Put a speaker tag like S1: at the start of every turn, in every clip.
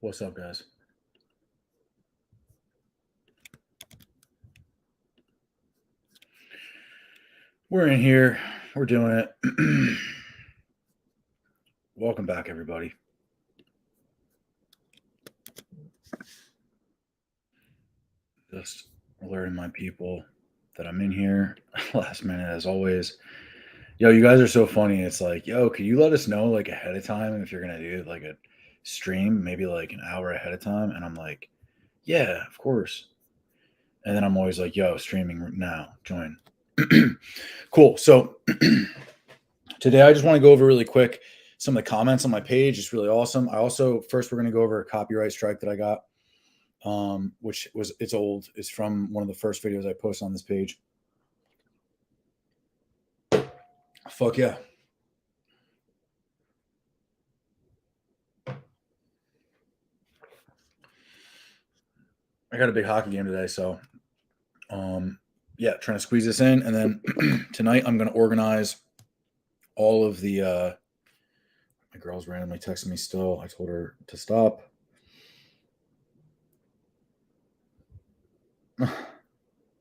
S1: What's up, guys? We're in here. We're doing it. Welcome back, everybody. Just alerting my people that I'm in here last minute, as always. Yo, you guys are so funny. It's like, yo, can you let us know like ahead of time if you're gonna do like a stream, maybe like an hour ahead of time? And I'm like, yeah, of course. And then I'm always like, yo, streaming now, join. Cool. So today I just want to go over really quick some of the comments on my page. It's really awesome. I also first we're going to go over a copyright strike that I got, which was it's old. It's from one of the first videos I posted on this page. Fuck yeah. I got a big hockey game today, so yeah, trying to squeeze this in, and then tonight I'm going to organize all of the. My girl's randomly texting me still. I told her to stop.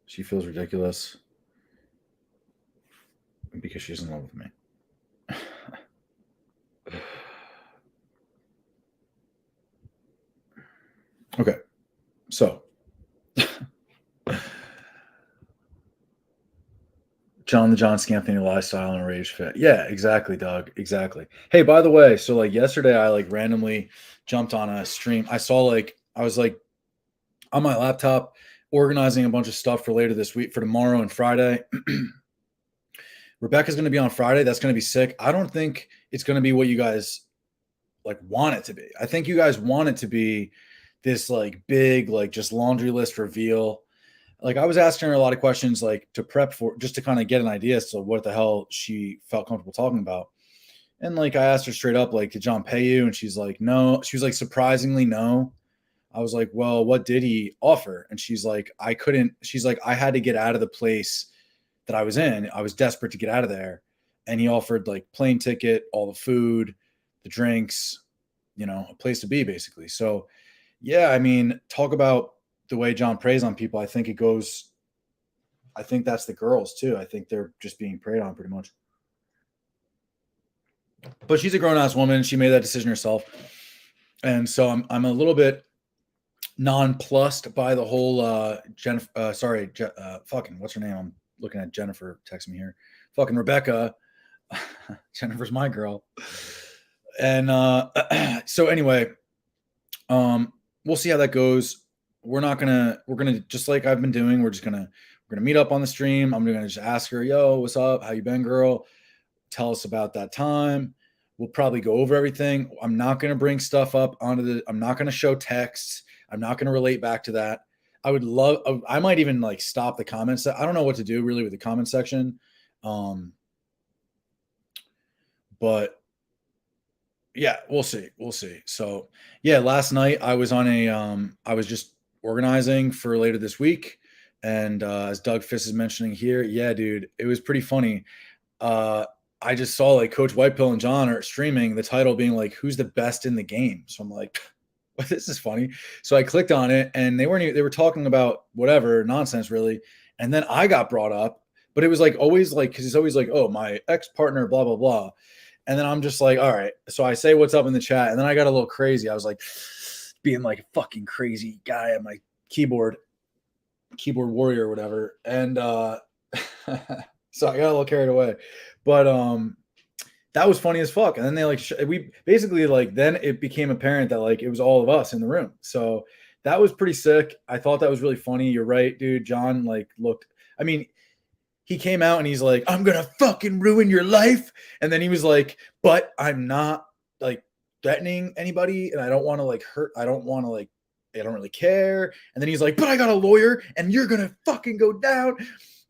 S1: She feels ridiculous because she's in love with me. Okay, so John Scampany lifestyle and a rage fit. Yeah, exactly, Doug. Exactly. Hey, by the way, so like yesterday I like randomly jumped on a stream. I saw like I was like on my laptop organizing a bunch of stuff for later this week for tomorrow and Friday. Rebecca's going to be on Friday. That's going to be sick. I don't think it's going to be what you guys like want it to be. I think you guys want it to be this like big like just laundry list reveal. Like I was asking her a lot of questions like to prep for just to kind of get an idea as to what the hell she felt comfortable talking about. And like I asked her straight up, like, did John pay you? And she's like, no. She was like, surprisingly, no. I was like, well, what did he offer? And she's like, I couldn't. She's like, I had to get out of the place that I was in. I was desperate to get out of there. And he offered like plane ticket, all the food, the drinks, a place to be basically. So yeah, I mean, talk about the way John preys on people. I think that's the girls too. I think they're just being preyed on pretty much. But she's a grown ass woman. She made that decision herself. And so I'm a little bit nonplussed by the whole Jennifer. Fucking what's her name? I'm looking at Jennifer texting me here. Fucking Rebecca. Jennifer's my girl. And so anyway, we'll see how that goes. We're gonna just like I've been doing. We're gonna meet up on the stream. I'm gonna just ask her, yo, what's up? How you been, girl? Tell us about that time. We'll probably go over everything. I'm not gonna bring stuff up I'm not gonna show texts. I'm not gonna relate back to that. I might even like stop the comments. I don't know what to do really with the comment section. But yeah, we'll see. We'll see. So yeah, last night I was on I was just organizing for later this week. And as Doug Fiss is mentioning here, yeah, dude, it was pretty funny. I just saw like Coach Whitepill and John are streaming, the title being like, who's the best in the game? So I'm like, well, this is funny. So I clicked on it and they were talking about whatever nonsense really. And then I got brought up, but it was like always like, cause it's always like, oh, my ex-partner, blah, blah, blah. And then I'm just like, all right. So I say what's up in the chat. And then I got a little crazy. I was like being like a fucking crazy guy at my keyboard warrior or whatever. And so I got a little carried away. But that was funny as fuck. And then they like we basically like then it became apparent that like it was all of us in the room. So that was pretty sick. I thought that was really funny. You're right, dude. John like looked. I mean, he came out and he's like, I'm gonna fucking ruin your life. And then he was like, but I'm not like threatening anybody, and I don't want to like hurt. I don't really care. And then he's like, but I got a lawyer, and you're gonna fucking go down.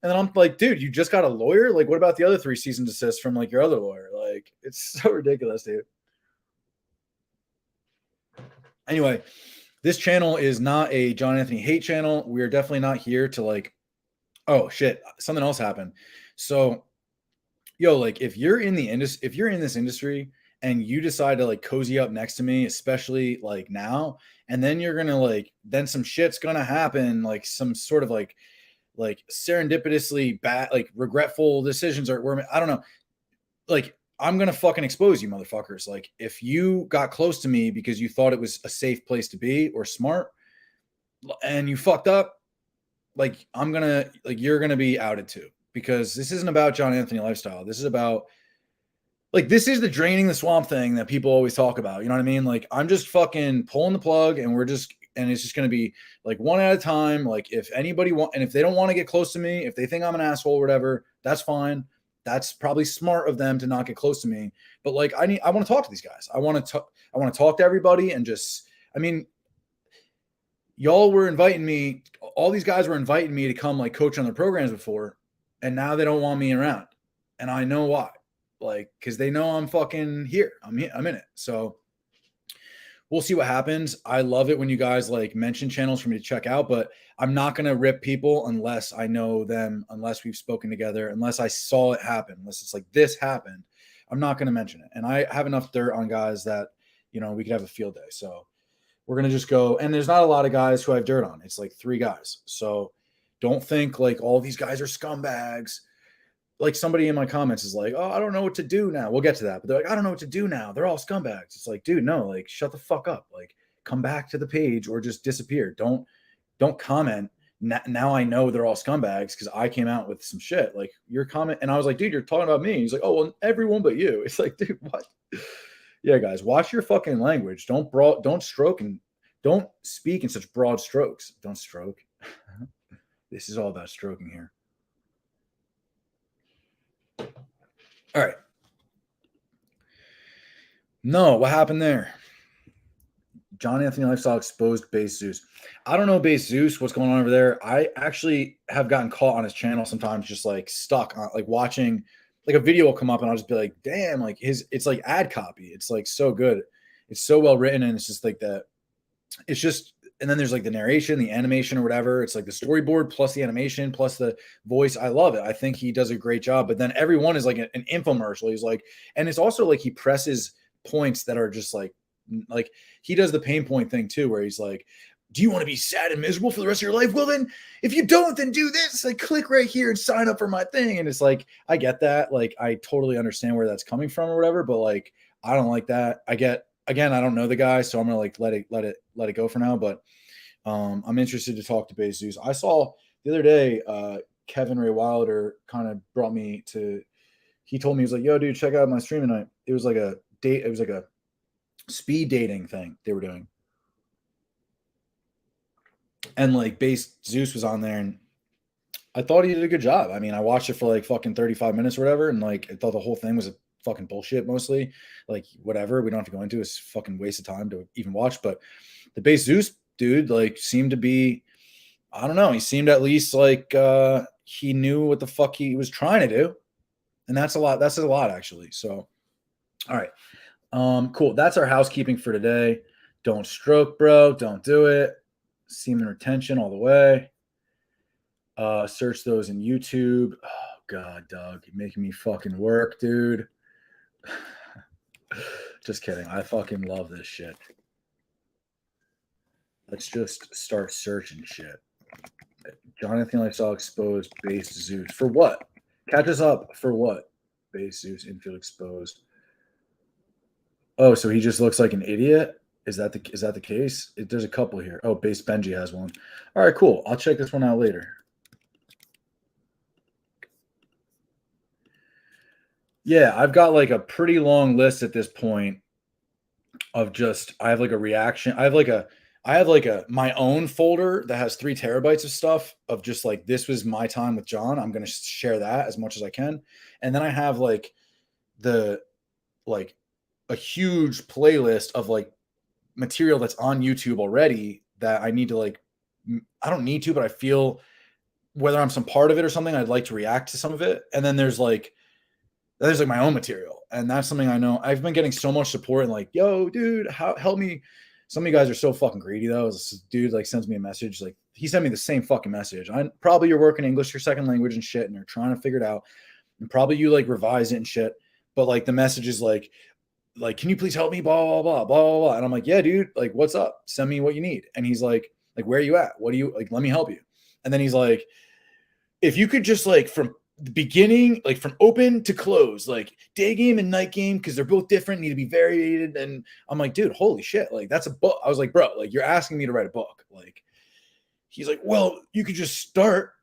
S1: And then I'm like, dude, you just got a lawyer? Like, what about the other 3 cease and desist from like your other lawyer? Like, it's so ridiculous, dude. Anyway, this channel is not a John Anthony hate channel. We are definitely not here to like, oh shit, something else happened. So yo, like if you're in this industry and you decide to like cozy up next to me, especially like now, and then you're gonna like then some shit's gonna happen, like some sort of like serendipitously bad, like regretful decisions or I don't know, like I'm gonna fucking expose you, motherfuckers. Like if you got close to me because you thought it was a safe place to be or smart, and you fucked up, like you're gonna be outed too. Because this isn't about John Anthony lifestyle. This is about like this is the draining the swamp thing that people always talk about. You know what I mean? Like I'm just fucking pulling the plug, and it's just gonna be like one at a time. Like if anybody want, and if they don't want to get close to me, if they think I'm an asshole or whatever, that's fine. That's probably smart of them to not get close to me. But like I want to talk to these guys. I want to talk to everybody and just I mean, y'all were inviting me, all these guys were inviting me to come like coach on their programs before, and now they don't want me around. And I know why. Like, because they know I'm fucking here. I'm in it. So we'll see what happens. I love it when you guys like mention channels for me to check out, but I'm not gonna rip people unless I know them, unless we've spoken together, unless I saw it happen, unless it's like this happened. I'm not gonna mention it. And I have enough dirt on guys that we could have a field day. So we're going to just go. And there's not a lot of guys who I have dirt on. It's like 3 guys. So don't think like all these guys are scumbags. Like somebody in my comments is like, oh, I don't know what to do now. We'll get to that. But they're like, I don't know what to do now. They're all scumbags. It's like, dude, no, like shut the fuck up. Like come back to the page or just disappear. Don't comment. Now I know they're all scumbags because I came out with some shit. Like your comment. And I was like, dude, you're talking about me. He's like, oh, well, everyone but you. It's like, dude, what? Yeah, guys, watch your fucking language. Don't stroke and don't speak in such broad strokes. Don't stroke. This is all about stroking here. All right. No, what happened there? John Anthony Lifestyle exposed Base Zeus. I don't know Base Zeus, what's going on over there. I actually have gotten caught on his channel sometimes, just like stuck on like watching like a video will come up and I'll just be like, damn, like it's like ad copy. It's like so good. It's so well written. And it's just like that. It's just, and then there's like the narration, the animation or whatever. It's like the storyboard plus the animation plus the voice. I love it. I think he does a great job. But then everyone is like an infomercial. He's like, and it's also like he presses points that are just like he does the pain point thing too, where he's like, do you want to be sad and miserable for the rest of your life? Well, then if you don't, then do this, like click right here and sign up for my thing. And it's like, I get that. Like, I totally understand where that's coming from or whatever, but like, I don't like that. Again, I don't know the guy, so I'm going to like, let it go for now. But I'm interested to talk to Base Zeus. I saw the other day, Kevin Ray Wilder kind of brought me to, he told me, he was like, yo, dude, check out my stream tonight. It was like a date. It was like a speed dating thing they were doing. And like Base Zeus was on there and I thought he did a good job. I mean, I watched it for like fucking 35 minutes or whatever. And like, I thought the whole thing was a fucking bullshit mostly. Like whatever, we don't have to go into, it's fucking waste of time to even watch. But the Base Zeus dude like seemed to be, I don't know. He seemed at least like he knew what the fuck he was trying to do. And that's a lot. That's a lot actually. So, all right. Cool. That's our housekeeping for today. Don't stroke, bro. Don't do it. Semen retention all the way. Search those in YouTube. Oh God, Doug, you're making me fucking work, dude. Just kidding. I fucking love this shit. Let's just start searching shit. John Anthony Lifestyle exposed Base Zeus. For what? Catch us up for what? Base Zeus infield exposed. Oh, so he just looks like an idiot? Is that the case? There's a couple here. Oh, Base Benji has one. All right, cool. I'll check this one out later. Yeah, I've got like a pretty long list at this point of just I have like a reaction. I have like a my own folder that has 3 terabytes of stuff of just like this was my time with John. I'm gonna share that as much as I can. And then I have like a huge playlist of like material that's on YouTube already that I need to like I don't need to, but I feel whether I'm some part of it or something, I'd like to react to some of it. And then there's like my own material. And that's something I know I've been getting so much support and like, yo, dude, help me. Some of you guys are so fucking greedy though. This dude like sends me a message. Like he sent me the same fucking message. You're working English, your second language and shit, and you're trying to figure it out. and probably you like revise it and shit. But like the message is like, can you please help me? Blah, blah, blah, blah, blah, blah. And I'm like, yeah, dude, like, what's up? Send me what you need. And he's like, where are you at? What do you like? Let me help you. And then he's like, if you could just like from the beginning, like from open to close, like day game and night game, because they're both different, need to be variated. And I'm like, dude, holy shit. Like, that's a book. I was like, bro, like, you're asking me to write a book. Like, he's like, well, you could just start.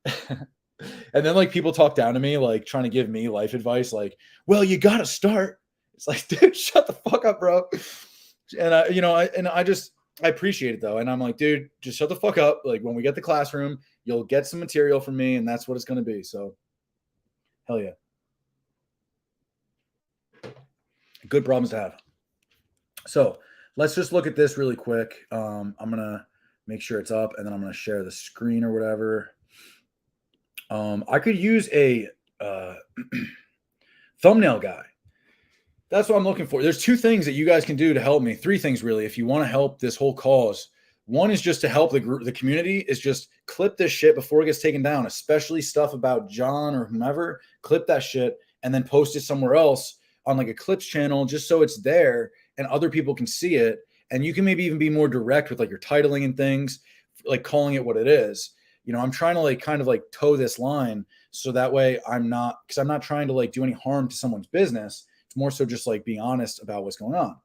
S1: And then like people talk down to me, like trying to give me life advice, like, well, you got to start. It's like, dude, shut the fuck up, bro. And I appreciate it though. And I'm like, dude, just shut the fuck up. Like when we get the classroom, you'll get some material from me, and that's what it's going to be. So hell yeah. Good problems to have. So let's just look at this really quick. I'm going to make sure it's up, and then I'm going to share the screen or whatever. I could use a thumbnail guy. That's what I'm looking for. There's two things that you guys can do to help me. Three things really, if you want to help this whole cause. One is just to help the group, the community, is just clip this shit before it gets taken down, especially stuff about John or whomever. Clip that shit and then post it somewhere else on like a clips channel, just so it's there and other people can see it. And you can maybe even be more direct with like your titling and things, like calling it what it is. I'm trying to like kind of like toe this line so that way I'm not trying to like do any harm to someone's business. It's more so just like being honest about what's going on.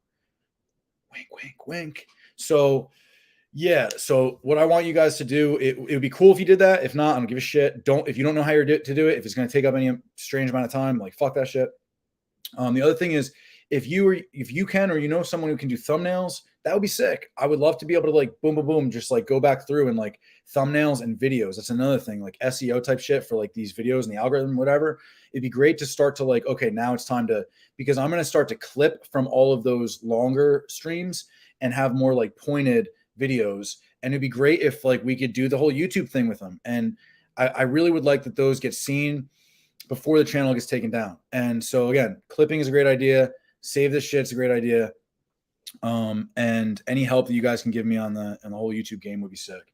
S1: Wink, wink, wink. So yeah. So what I want you guys to do, it would be cool if you did that. If not, I don't give a shit. If you don't know how to do it, if it's going to take up any strange amount of time, like fuck that shit. The other thing is, if you can, or you know someone who can do thumbnails, that would be sick. I would love to be able to like boom, boom, boom, just like go back through and like thumbnails and videos. That's another thing, like SEO type shit for like these videos and the algorithm, whatever. It'd be great to start to like, okay, now it's time to, because I'm going to start to clip from all of those longer streams and have more like pointed videos. And it'd be great if like we could do the whole YouTube thing with them. And I really would like that those get seen before the channel gets taken down. And so again, clipping is a great idea. Save this shit. It's a great idea. And any help that you guys can give me on the whole YouTube game would be sick.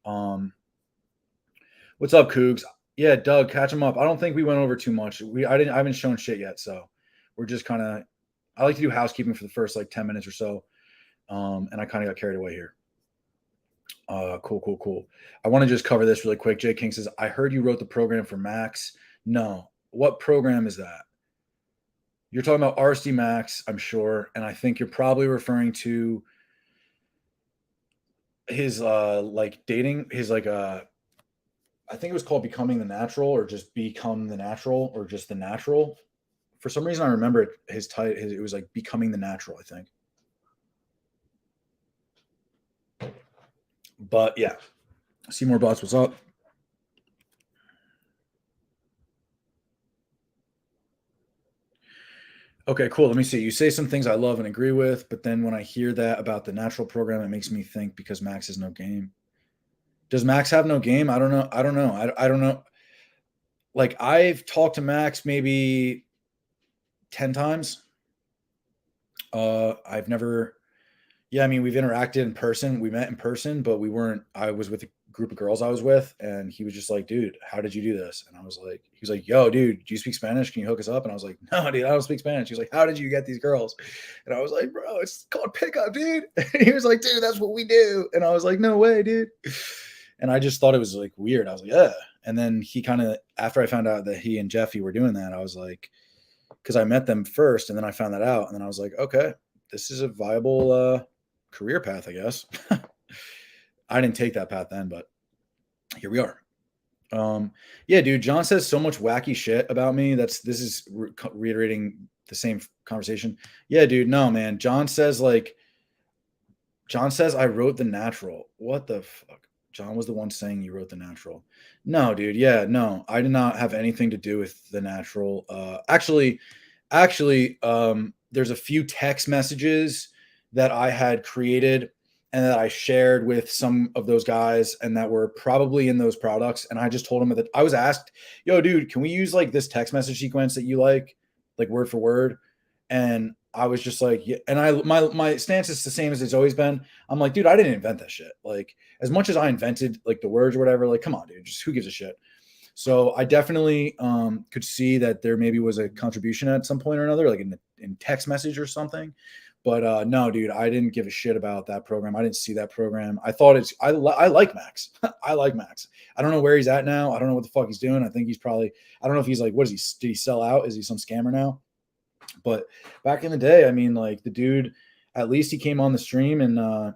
S1: What's up, Cougs? Yeah, Doug, catch him up. I don't think we went over too much. I haven't shown shit yet, so we're just kind of. I like to do housekeeping for the first like 10 minutes or so, and I kind of got carried away here. Cool. I want to just cover this really quick. Jay King says, I heard you wrote the program for Max. No, what program is that? You're talking about RSD Max, I'm sure, and I think you're probably referring to his like dating, his like I think it was called Becoming the Natural, or just Become the Natural, or just The Natural. For some reason I remember it, his title, it was like Becoming the Natural, I think. But yeah, Seymour Bots, what's up? Okay, cool. Let me see. You say some things I love and agree with, but then when I hear that about the natural program, it makes me think because Max has no game. Does Max have no game? I don't know. I don't know. Like I've talked to Max maybe 10 times. I've never, yeah, I mean, we've interacted in person. We met in person, but I was with a group of girls I was with, and he was just like, dude, how did you do this? And I was like, he was like, yo, dude, do you speak Spanish? Can you hook us up? And I was like, no, dude, I don't speak Spanish. He was like, how did you get these girls? And I was like, bro, it's called pickup, dude. And he was like, dude, that's what we do. And I was like, no way, dude. And I just thought it was like weird. I was like, yeah. And then he kind of, after I found out that he and Jeffy were doing that, I was like, because I met them first and then I found that out. And then I was like, okay, this is a viable career path, I guess. I didn't take that path then, but here we are. Yeah, dude, John says so much wacky shit about me. This is reiterating the same conversation. Yeah, dude, no, man. John says I wrote The Natural. What the fuck? John was the one saying you wrote The Natural. No, dude. Yeah, no, I did not have anything to do with The Natural. Actually, there's a few text messages that I had created and that I shared with some of those guys and that were probably in those products. And I just told them that I was asked, yo, dude, can we use like this text message sequence that you like word for word? And I was just like, yeah. And my stance is the same as it's always been. I'm like, dude, I didn't invent that shit. Like, as much as I invented like the words or whatever, like, come on, dude, just who gives a shit? So I definitely could see that there maybe was a contribution at some point or another, like in text message or something. But no, dude, I didn't give a shit about that program. I didn't see that program. I thought I like Max. I like Max. I don't know where he's at now. I don't know what the fuck he's doing. I think he's probably, I don't know if he's like, what is he? Did he sell out? Is he some scammer now? But back in the day, I mean, like the dude, at least he came on the stream and I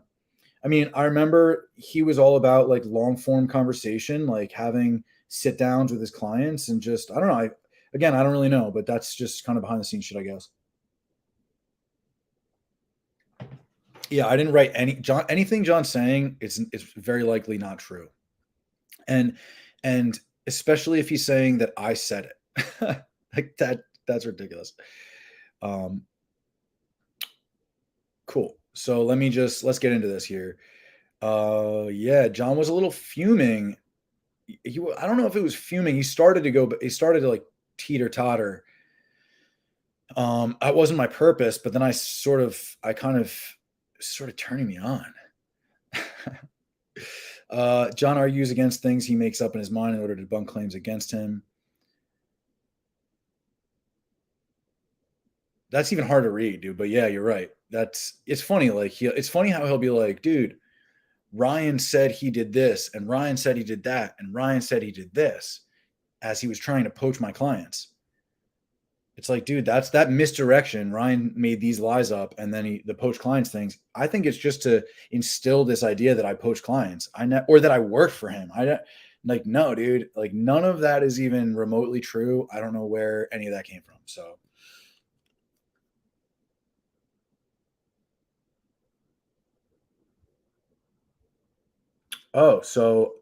S1: mean, I remember he was all about like long form conversation, like having sit downs with his clients and just, I don't know. Again, I don't really know, but that's just kind of behind the scenes shit, I guess. Yeah, I didn't write anything John's saying. It's very likely not true, and and especially if he's saying that I said it, like that. That's ridiculous. Um, cool. So let's get into this here. Yeah, John was a little fuming. I don't know if it was fuming. He started to go, but he started to like teeter totter. That wasn't my purpose, but then I kind of sort of turning me on. John argues against things he makes up in his mind in order to debunk claims against him. That's even hard to read, dude. But yeah, you're right. It's funny. Like it's funny how he'll be like, dude, Ryan said he did this, and Ryan said he did that, and Ryan said he did this, as he was trying to poach my clients. It's like, dude, that's that misdirection. Ryan made these lies up, and then the poach clients things. I think it's just to instill this idea that I poach clients, or that I work for him. Like, no, dude, like none of that is even remotely true. I don't know where any of that came from. So, oh, so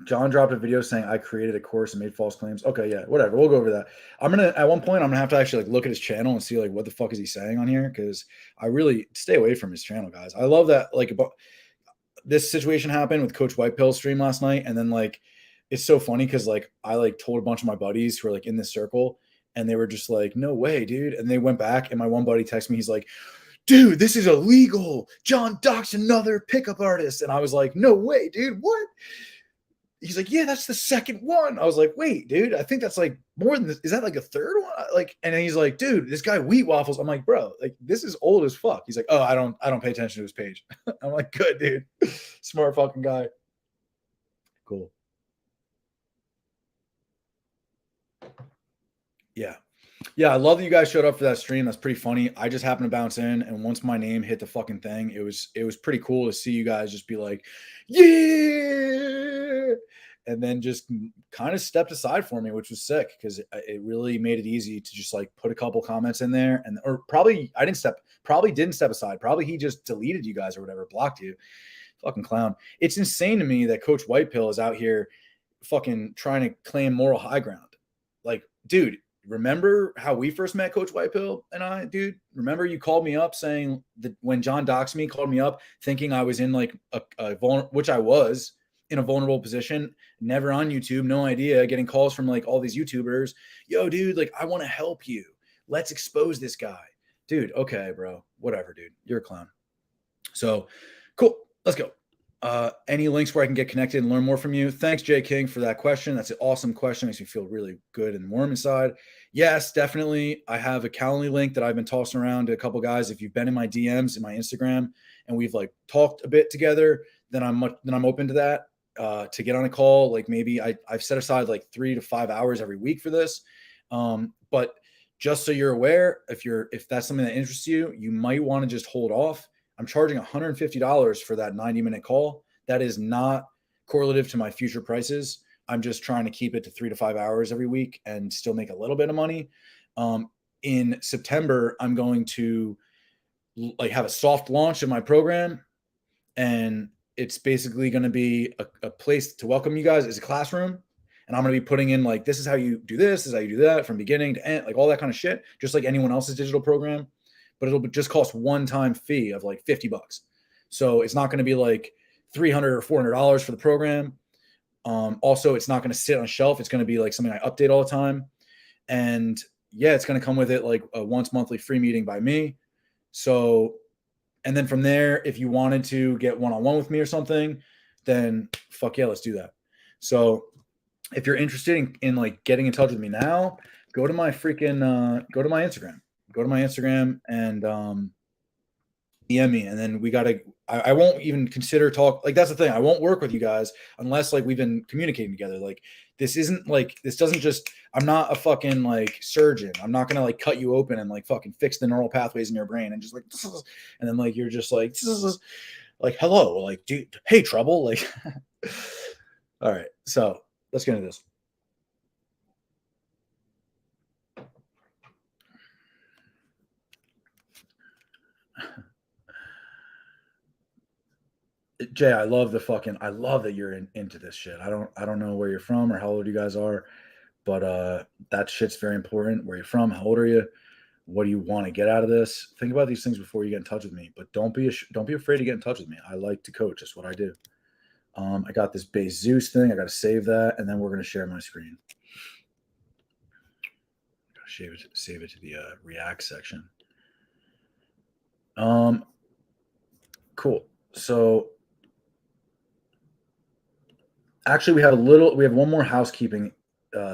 S1: John dropped a video saying I created a course and made false claims. Okay, yeah, whatever. We'll go over that. At one point I'm gonna have to actually like look at his channel and see like what the fuck is he saying on here, because I really stay away from his channel, guys. I love that like about this situation happened with Coach White Pill stream last night, and then like it's so funny because like I like told a bunch of my buddies who are like in this circle, and they were just like, "No way, dude!" And they went back, and my one buddy texted me, he's like, "Dude, this is illegal. John doxed another pickup artist," and I was like, "No way, dude! What?" He's like, "Yeah, that's the second one." I was like, "Wait, dude, I think that's like more than this. Is that like a third one?" Like, and then he's like, "Dude, this guy Wheat Waffles." I'm like, "Bro, like this is old as fuck." He's like, "Oh, I don't pay attention to his page." I'm like, "Good, dude, smart fucking guy." Cool. Yeah. Yeah, I love that you guys showed up for that stream. That's pretty funny. I just happened to bounce in, and once my name hit the fucking thing, it was pretty cool to see you guys just be like, "Yeah," and then just kind of stepped aside for me, which was sick because it really made it easy to just like put a couple comments in there, and or probably didn't step aside. Probably he just deleted you guys or whatever, blocked you. Fucking clown. It's insane to me that Coach Whitepill is out here fucking trying to claim moral high ground. Like, dude, remember how we first met, Coach Whitepill and I, dude? Remember you called me up saying that when John doxed me, called me up thinking I was in like which I was in a vulnerable position, never on YouTube, no idea, getting calls from like all these YouTubers. Yo, dude, like I want to help you. Let's expose this guy. Dude, okay, bro. Whatever, dude. You're a clown. So cool. Let's go. Any links where I can get connected and learn more from you? Thanks, Jay King, for that question. That's an awesome question. Makes me feel really good and warm inside. Yes, definitely. I have a Calendly link that I've been tossing around to a couple guys. If you've been in my DMs in my Instagram and we've like talked a bit together, then I'm open to that. To get on a call, like maybe I've set aside like 3 to 5 hours every week for this. But just so you're aware, if that's something that interests you, you might want to just hold off. I'm charging $150 for that 90-minute call. That is not correlative to my future prices. I'm just trying to keep it to 3 to 5 hours every week and still make a little bit of money. In September, I'm going to like have a soft launch of my program, and it's basically going to be a place to welcome you guys as a classroom. And I'm going to be putting in like, this is how you do this is how you do that from beginning to end, like all that kind of shit, just like anyone else's digital program. But it'll just cost one-time fee of like $50. So it's not going to be like $300 or $400 for the program. Also, it's not going to sit on a shelf. It's going to be like something I update all the time. And yeah, it's going to come with it like a once monthly free meeting by me. So, and then from there, if you wanted to get one-on-one with me or something, then fuck yeah, let's do that. So if you're interested in like getting in touch with me now, go to my freaking go to my Instagram. Go to my Instagram and DM me, and then we gotta. I won't even consider talk. Like that's the thing. I won't work with you guys unless like we've been communicating together. Like this isn't like this doesn't just. I'm not a fucking like surgeon. I'm not gonna like cut you open and like fucking fix the neural pathways in your brain and just like, and then like you're just like hello, like dude, hey trouble, like. All right, so let's get into this. Jay, I love that you're into this shit. I don't know where you're from or how old you guys are, but that shit's very important. Where you're from, how old are you? What do you want to get out of this? Think about these things before you get in touch with me, but don't be afraid to get in touch with me. I like to coach. That's what I do. I got this base Zeus thing. I got to save that, and then we're gonna share my screen. Save it to the React section. Cool. So actually, we have one more housekeeping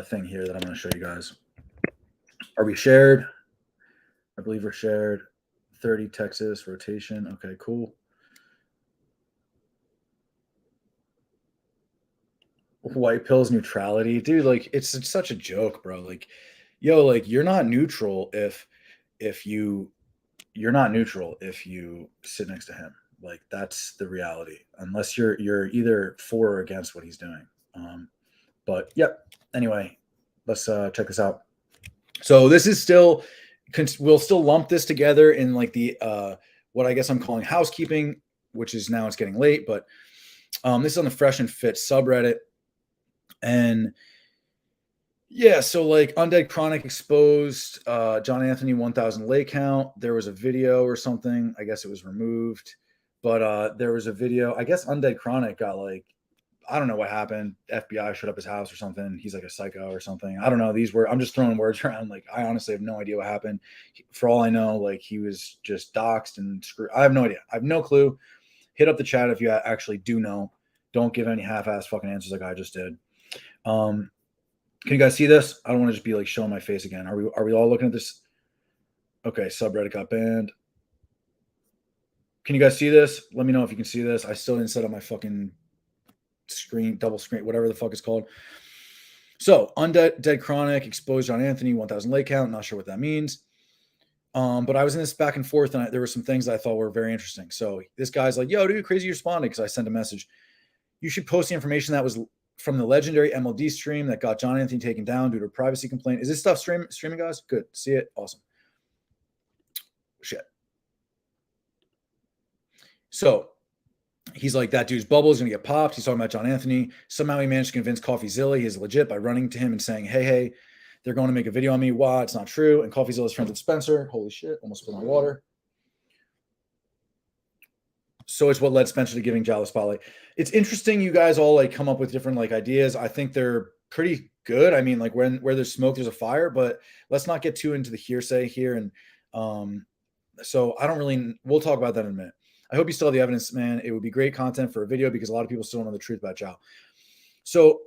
S1: thing here that I'm going to show you guys. Are we shared? I believe we're shared. 30 Texas rotation. Okay, cool. White pills neutrality, dude. Like it's such a joke, bro. Like, yo, like you're not neutral if you're not neutral if you sit next to him. Like that's the reality. Unless you're either for or against what he's doing. But yep. Anyway, let's check this out. So this is still we'll still lump this together in like the what I guess I'm calling housekeeping, which is now it's getting late, but this is on the Fresh and Fit subreddit. And yeah, so like Undead Chronic exposed John Anthony 1000 lay count. There was a video or something. I guess it was removed, but there was a video. I guess Undead Chronic got like I don't know what happened. FBI showed up his house or something. He's like a psycho or something. I don't know. I'm just throwing words around. Like I honestly have no idea what happened. For all I know, like he was just doxxed and screwed. I have no idea. I have no clue. Hit up the chat if you actually do know. Don't give any half-ass fucking answers like I just did. Can you guys see this? I don't want to just be like showing my face again. Are we all looking at this? Okay, subreddit got banned. Can you guys see this? Let me know if you can see this. I still didn't set up my fucking screen, double screen, whatever the fuck it's called. So, Undead Chronic exposed John Anthony 1000 lay count. Not sure what that means. But I was in this back and forth, and there were some things that I thought were very interesting. So this guy's like, "Yo, dude, crazy you responded," because I sent a message. You should post the information that was from the legendary MLD stream that got John Anthony taken down due to a privacy complaint. Is this stuff streaming, guys? Good. See it? Awesome. Shit. So he's like, that dude's bubble is going to get popped. He's talking about John Anthony. Somehow he managed to convince CoffeeZilla he's legit by running to him and saying, hey, they're going to make a video on me. Wow, it's not true. And CoffeeZilla's friends with Spencer. Holy shit, almost spilled my water. So it's what led Spencer to giving Jal a spotlight. It's interesting you guys all like come up with different like ideas. I think they're pretty good. I mean, like where there's smoke, there's a fire, but let's not get too into the hearsay here. And so I don't really, we'll talk about that in a minute. I hope you still have the evidence, man. It would be great content for a video because a lot of people still don't know the truth about Jal. So,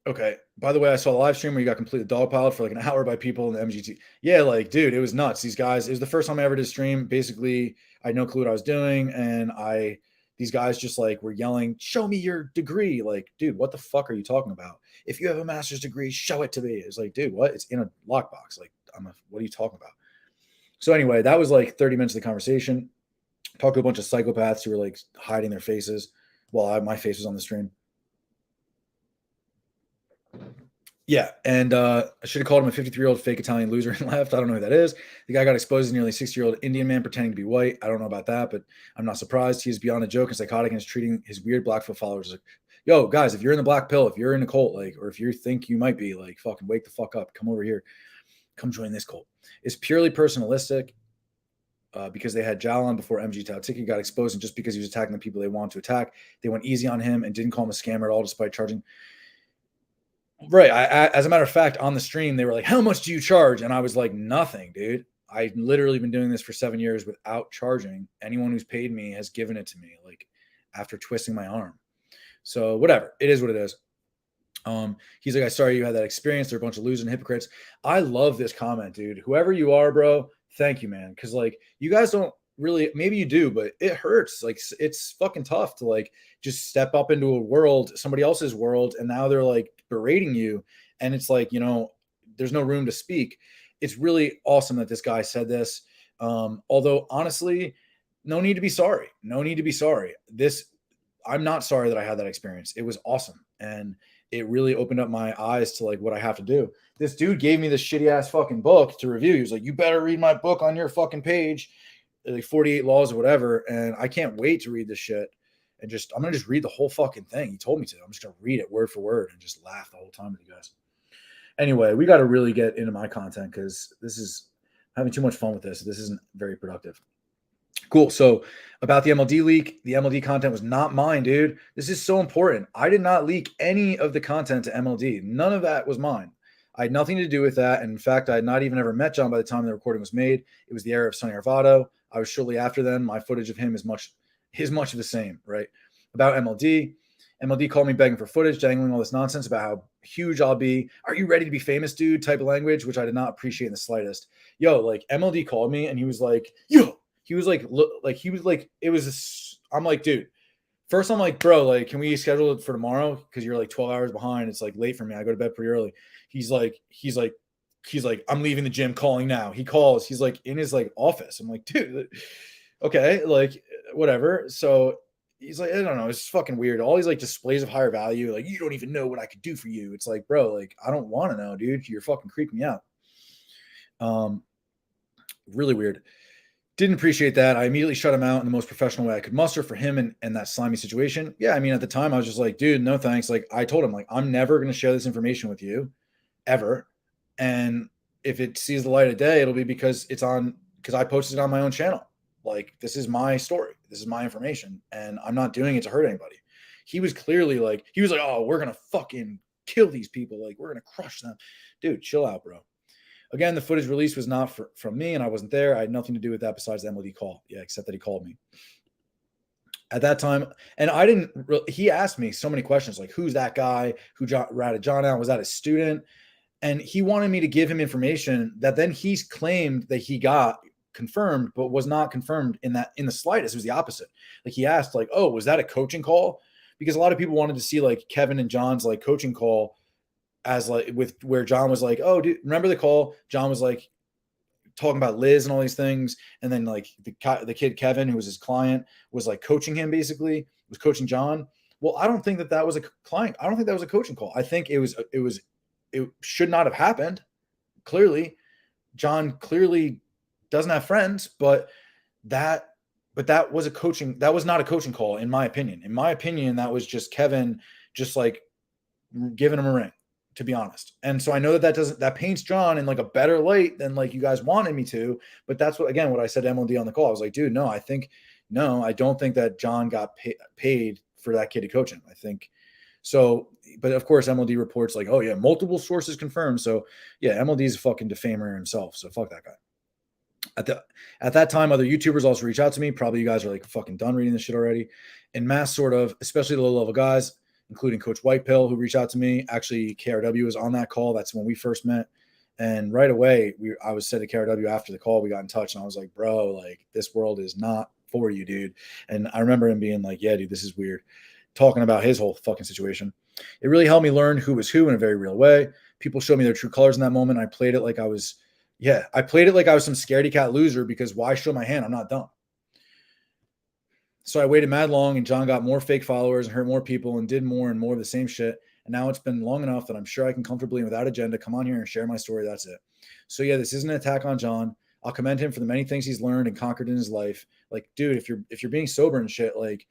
S1: okay. By the way, I saw a live stream where you got completely dogpiled for like an hour by people in the MGT. Yeah, like, dude, it was nuts. These guys, it was the first time I ever did stream. Basically, I had no clue what I was doing. And these guys just like were yelling, show me your degree. Like, dude, what the fuck are you talking about? If you have a master's degree, show it to me. It's like, dude, what? It's in a lockbox. Like, what are you talking about? So anyway, that was like 30 minutes of the conversation. Talked to a bunch of psychopaths who were like hiding their faces while my face was on the stream. Yeah, and I should have called him a 53-year-old fake Italian loser and left. I don't know who that is. The guy got exposed as a nearly 60-year-old Indian man pretending to be white. I don't know about that, but I'm not surprised. He is beyond a joke and psychotic and is treating his weird Blackfoot followers like, yo, guys, if you're in the black pill, if you're in a cult, like, or if you think you might be, like, fucking wake the fuck up. Come over here. Come join this cult. It's purely personalistic because they had Jal on before MG Tautiki got exposed, and just because he was attacking the people they wanted to attack, they went easy on him and didn't call him a scammer at all, despite charging. Right. As a matter of fact, on the stream, they were like, how much do you charge? And I was like, nothing, dude. I've literally been doing this for 7 years without charging. Anyone who's paid me has given it to me, like after twisting my arm. So whatever, it is what it is. He's like, I saw you had that experience. They're a bunch of losing hypocrites. I love this comment, dude. Whoever you are, bro, thank you, man. Cause like you guys don't really, maybe you do, but it hurts. Like it's fucking tough to like just step up into a world, somebody else's world, and now they're like berating you. And it's like, there's no room to speak. It's really awesome that this guy said this. Although honestly, no need to be sorry. No need to be sorry. I'm not sorry that I had that experience. It was awesome. And it really opened up my eyes to like what I have to do. This dude gave me this shitty ass fucking book to review. He was like, you better read my book on your fucking page, like 48 laws or whatever. And I can't wait to read this shit. And I'm going to just read the whole fucking thing. He told me to. I'm just going to read it word for word and just laugh the whole time with you guys. Anyway, we got to really get into my content because I'm having too much fun with this. This isn't very productive. Cool. So about the MLD leak, the MLD content was not mine, dude. This is so important. I did not leak any of the content to MLD. None of that was mine. I had nothing to do with that. And in fact, I had not even ever met John by the time the recording was made. It was the era of Sonny Arvado. I was shortly after then. My footage of him is much of the same, right? About MLD. MLD called me begging for footage, dangling all this nonsense about how huge I'll be. Are you ready to be famous, dude? Type of language, which I did not appreciate in the slightest. Yo, like MLD called me and he was like, yo, he was like, look, like he was like, it was, I'm like, dude, first I'm like, bro, like, can we schedule it for tomorrow? Cause you're like 12 hours behind. It's like late for me. I go to bed pretty early. He's like, I'm leaving the gym, calling now. He calls, he's like in his like office. I'm like, dude, okay, like whatever. So he's like, I don't know, it's fucking weird. All these like displays of higher value, like you don't even know what I could do for you. It's like, bro, like I don't want to know, dude. You're fucking creeping me out. Really weird. Didn't appreciate that. I immediately shut him out in the most professional way I could muster for him and that slimy situation. Yeah, I mean, at the time, I was just like, dude, no thanks. Like, I told him, like, I'm never going to share this information with you ever. And if it sees the light of day, it'll be because I posted it on my own channel. Like, this is my story. This is my information. And I'm not doing it to hurt anybody. He was clearly like, oh, we're going to fucking kill these people. Like, we're going to crush them. Dude, chill out, bro. Again, the footage released was not from me, and I wasn't there. I had nothing to do with that besides the MLD call. Yeah, except that he called me at that time. And I didn't. He asked me so many questions, like who's that guy who ratted John out? Was that a student? And he wanted me to give him information that then he's claimed that he got confirmed, but was not confirmed in the slightest. It was the opposite. Like he asked, like, oh, was that a coaching call? Because a lot of people wanted to see like Kevin and John's like coaching call as like with where John was like, oh, dude, remember the call? John was like talking about Liz and all these things. And then like the kid, Kevin, who was his client, was like coaching him, basically was coaching John. Well, I don't think that was a client. I don't think that was a coaching call. I think it should not have happened. Clearly, John clearly doesn't have friends, but that was that was not a coaching call, in my opinion. In my opinion, that was just Kevin just like giving him a ring, to be honest. And so I know that paints John in like a better light than like you guys wanted me to, but that's what I said to MLD on the call. I was like, dude, no, I don't think that John got paid for that kid to coach him. I think so, but of course MLD reports like, oh yeah, multiple sources confirmed. So yeah, MLD is a fucking defamer himself. So fuck that guy. At that time, other YouTubers also reach out to me. Probably you guys are like fucking done reading this shit already. In mass, sort of, especially the low level guys, including Coach White Pill, who reached out to me. Actually, KRW was on that call. That's when we first met. And right away, I was said to KRW after the call, we got in touch, and I was like, bro, like this world is not for you, dude. And I remember him being like, yeah, dude, this is weird. Talking about his whole fucking situation. It really helped me learn who was who in a very real way. People showed me their true colors in that moment. I played it like I was some scaredy cat loser, because why show my hand? I'm not dumb. So I waited mad long, and John got more fake followers and hurt more people and did more and more of the same shit. And now it's been long enough that I'm sure I can comfortably and without agenda come on here and share my story. That's it. So yeah, this isn't an attack on John. I'll commend him for the many things he's learned and conquered in his life. Like, dude, if you're being sober and shit, like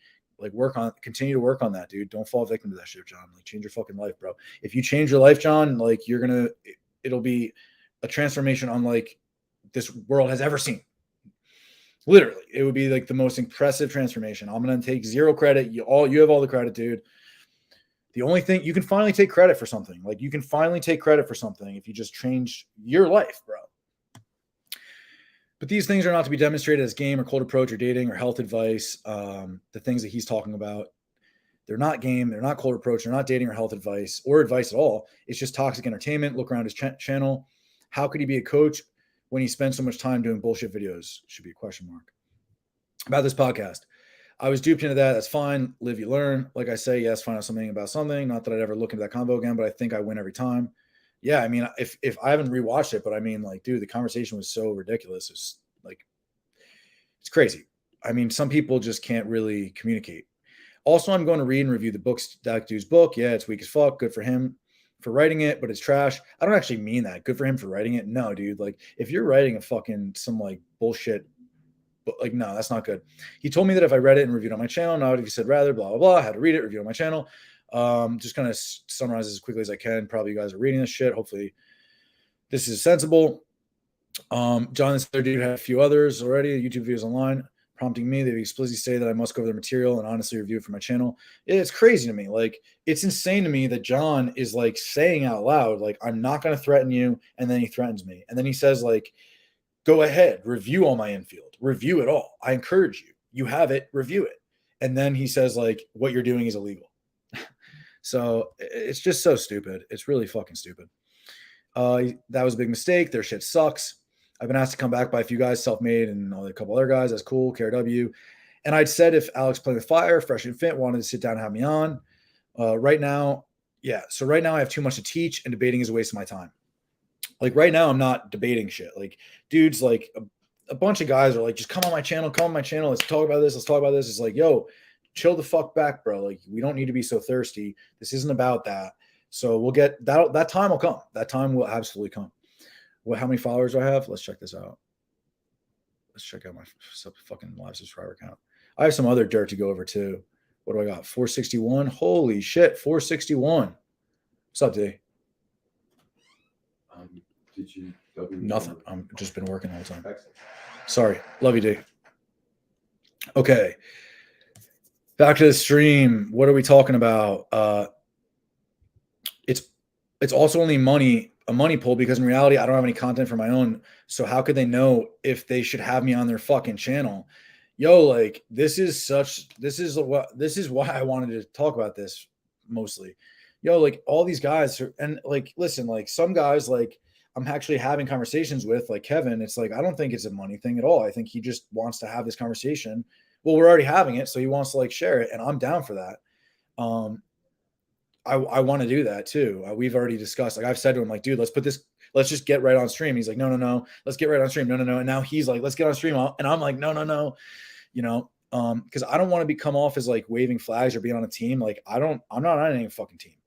S1: continue to work on that, dude. Don't fall victim to that shit, John. Like, change your fucking life, bro. If you change your life, John, like it'll be a transformation unlike this world has ever seen. Literally, it would be like the most impressive transformation. I'm going to take zero credit. You have all the credit, dude. The only thing you can finally take credit for something, like you can finally take credit for something if you just change your life, bro. But these things are not to be demonstrated as game or cold approach or dating or health advice. The things that he's talking about, They're not game. They're not cold approach. They're not dating or health advice or advice at all. It's just toxic entertainment. Look around his channel. How could he be a coach when he spends so much time doing bullshit videos? Should be a question mark. About this podcast. I was duped into that. That's fine. Live, you learn. Like I say, yes, find out something about something. Not that I'd ever look into that convo again, but I think I win every time. Yeah, I mean, if I haven't rewatched it, but I mean, like, dude, the conversation was so ridiculous. It's like, it's crazy. I mean, some people just can't really communicate. Also, I'm going to read and review the books, that dude's book. Yeah, it's weak as fuck. Good for him for writing it, but it's trash. I don't actually mean that. Good for him for writing it. No, dude. Like, if you're writing a fucking some like bullshit, but like, no, that's not good. He told me that if I read it and reviewed on my channel, now if he said rather, blah, blah, blah, I had to read it, review on my channel. Just kind of summarize as quickly as I can. Probably you guys are reading this shit. Hopefully this is sensible. John, this other dude had a few others already, YouTube videos online, prompting me. They explicitly say that I must go over their material and honestly review it for my channel. It's crazy to me. Like, it's insane to me that John is like saying out loud, like, I'm not going to threaten you. And then he threatens me. And then he says, like, go ahead, review all my infield, review it all. I encourage you. You have it, review it. And then he says, like, what you're doing is illegal. So it's just so stupid. It's really fucking stupid. That was a big mistake. Their shit sucks. I've been asked to come back by a few guys, Self-Made and a couple other guys. That's cool, KRW. And I'd said if Alex Playing with Fire, Fresh and Fit, wanted to sit down and have me on. Right now, yeah. So right now I have too much to teach and debating is a waste of my time. Like right now I'm not debating shit. Like dudes, like a bunch of guys are like, just come on my channel, Let's talk about this. It's like, yo, chill the fuck back, bro. Like we don't need to be so thirsty. This isn't about that. So we'll get that. That time will come. That time will absolutely come. How many followers do I have? Let's check this out. Let's check out my fucking live subscriber count. I have some other dirt to go over too. What do I got? 461. Holy shit, 461. What's up, D?
S2: Did you?
S1: Nothing. I'm just been working all the time. Excellent. Sorry. Love you, D. Okay. Back to the stream. What are we talking about? It's also only a money pool because in reality, I don't have any content for my own. So how could they know if they should have me on their fucking channel? Yo, like this is why I wanted to talk about this mostly. Yo, like all these guys and like, listen, like some guys, like I'm actually having conversations with, like Kevin. It's like, I don't think it's a money thing at all. I think he just wants to have this conversation. Well, we're already having it. So he wants to like share it and I'm down for that. I want to do that too. We've already discussed, like I've said to him, like, dude, let's just get right on stream. He's like, no. Let's get right on stream. No. And now he's like, let's get on stream. And I'm like, no. You know, because I don't want to come off as like waving flags or being on a team. Like I'm not on any fucking team.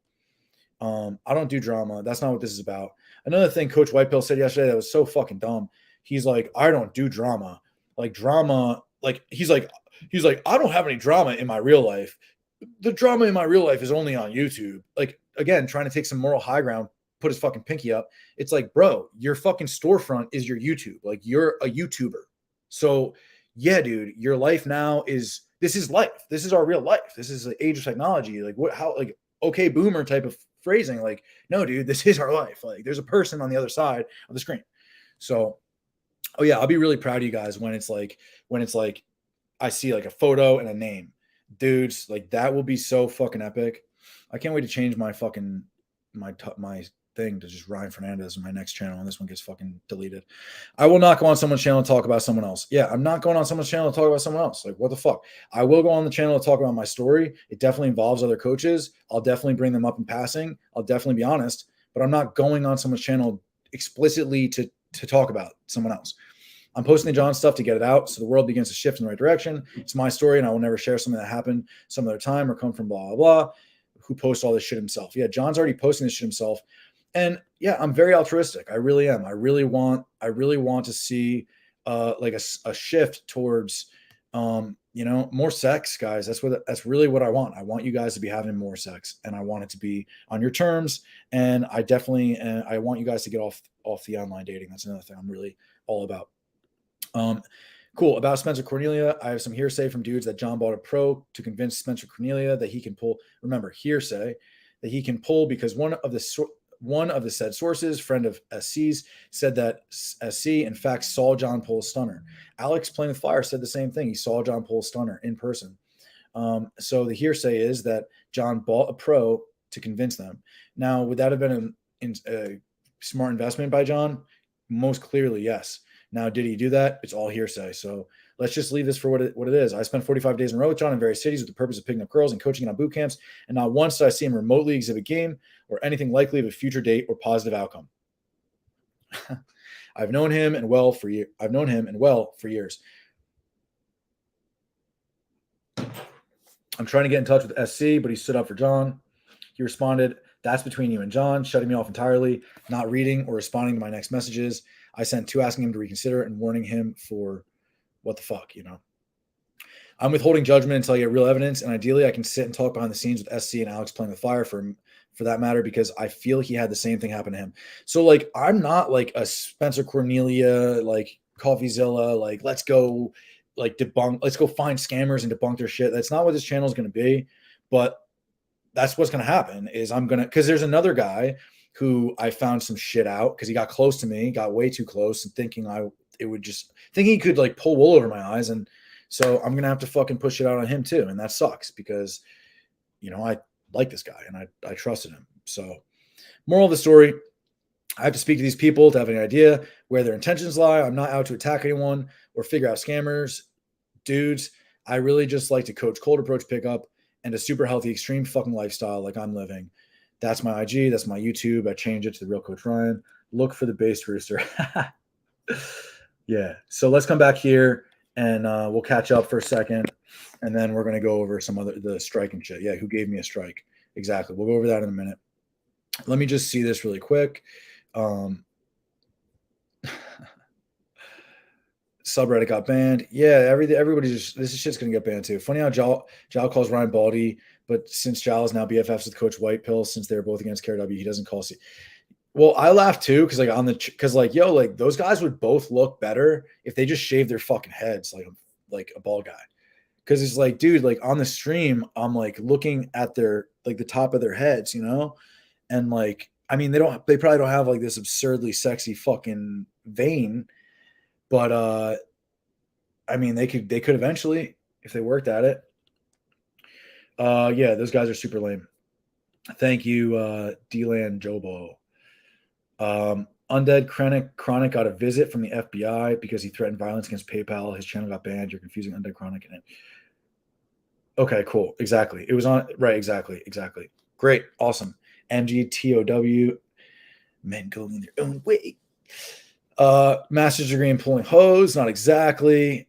S1: I don't do drama. That's not what this is about. Another thing Coach Whitepill said yesterday that was so fucking dumb. He's like, I don't do drama. Like drama, like he's like, I don't have any drama in my real life. The drama in my real life is only on YouTube. Like, again, trying to take some moral high ground, put his fucking pinky up. It's like, bro, your fucking storefront is your YouTube. Like, you're a YouTuber. So, yeah, dude, your life now this is life. This is our real life. This is the age of technology. Like, like, okay, boomer type of phrasing. Like, no, dude, this is our life. Like, there's a person on the other side of the screen. So, oh, yeah, I'll be really proud of you guys when it's like, I see like a photo and a name. Dudes, like that will be so fucking epic. I can't wait to change my fucking my thing to just Ryan Fernandez in my next channel, and this one gets fucking deleted. I will not go on someone's channel and talk about someone else. Yeah, I'm not going on someone's channel to talk about someone else. Like, what the fuck? I will go on the channel to talk about my story. It definitely involves other coaches. I'll definitely bring them up in passing. I'll definitely be honest, but I'm not going on someone's channel explicitly to talk about someone else. I'm posting the John stuff to get it out so the world begins to shift in the right direction. It's my story, and I will never share something that happened some other time or come from blah, blah, blah, who posts all this shit himself. Yeah, John's already posting this shit himself. And yeah, I'm very altruistic. I really am. I really want to see like a shift towards more sex, guys. That's really what I want. I want you guys to be having more sex, and I want it to be on your terms. And I definitely I want you guys to get off the online dating. That's another thing I'm really all about. Cool. About Spencer Cornelia, I have some hearsay from dudes that John bought a pro to convince Spencer Cornelia that he can pull. Remember, hearsay that he can pull because one of the said sources, friend of SC's, said that SC in fact saw John pull a stunner. Alex Playing with Fire said the same thing. He saw John pull a stunner in person. So the hearsay is that John bought a pro to convince them. Now, would that have been a smart investment by John? Most clearly, yes. Now, did he do that? It's all hearsay. So let's just leave this for what it is. I spent 45 days in a row with John in various cities with the purpose of picking up girls and coaching on boot camps. And not once did I see him remotely exhibit game or anything likely of a future date or positive outcome. I've known him and well for years. I'm trying to get in touch with SC, but he stood up for John. He responded, "That's between you and John," shutting me off entirely, not reading or responding to my next messages. I sent 2 asking him to reconsider and warning him for what the fuck, you know. I'm withholding judgment until I get real evidence, and ideally I can sit and talk behind the scenes with SC and Alex playing with fire for that matter, because I feel he had the same thing happen to him. So like, I'm not like a Spencer Cornelia, like CoffeeZilla, like let's go find scammers and debunk their shit. That's not what this channel is going to be, but that's what's going to happen is because there's another guy who I found some shit out because he got close to me, got way too close, and thinking he could like pull wool over my eyes. And so I'm going to have to fucking push it out on him too. And that sucks because, you know, I like this guy and I trusted him. So moral of the story, I have to speak to these people to have an idea where their intentions lie. I'm not out to attack anyone or figure out scammers, dudes. I really just like to coach cold approach pickup and a super healthy, extreme fucking lifestyle like I'm living. That's my IG. That's my YouTube. I change it to the real Coach Ryan. Look for the based rooster. Yeah. So let's come back here and we'll catch up for a second. And then we're going to go over the strike and shit. Yeah. Who gave me a strike? Exactly. We'll go over that in a minute. Let me just see this really quick. Subreddit got banned. Yeah, everybody's this shit's gonna get banned too. Funny how Jal calls Ryan Baldy, but since Jal is now BFFs with Coach Whitepill, since they're both against KRW, he doesn't call C. Well, I laugh too because those guys would both look better if they just shaved their fucking heads like a bald guy. Because it's like, dude, like on the stream, I'm like looking at their like the top of their heads, you know, and like I mean they probably don't have like this absurdly sexy fucking vein. But I mean, they could eventually if they worked at it. Yeah, those guys are super lame. Thank you, D-Land Jobo. Undead Chronic got a visit from the FBI because he threatened violence against PayPal. His channel got banned. You're confusing Undead Chronic and it. Okay, cool. Exactly. It was on right. Exactly. Great. Awesome. MGTOW. Men going their own way. Master's degree in pulling hose, not exactly.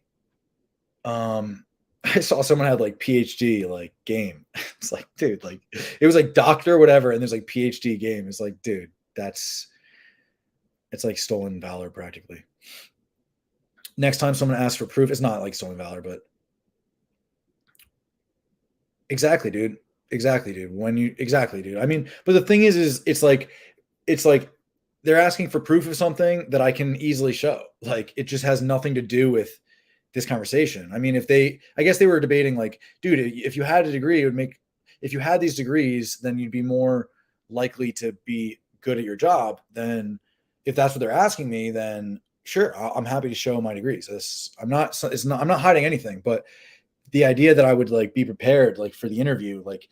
S1: I saw someone had like PhD like game. It's like, dude, like it was like doctor whatever, and there's like PhD game. It's like, dude, it's like stolen valor practically. Next time someone asks for proof, it's not like stolen valor, but exactly, dude. Exactly, dude. Dude. I mean, but the thing is it's like they're asking for proof of something that I can easily show. Like it just has nothing to do with this conversation. I mean, I guess they were debating like, dude, if you had a degree, if you had these degrees, then you'd be more likely to be good at your job. Then if that's what they're asking me, then sure, I'm happy to show my degrees. I'm not hiding anything, but the idea that I would like be prepared like for the interview, like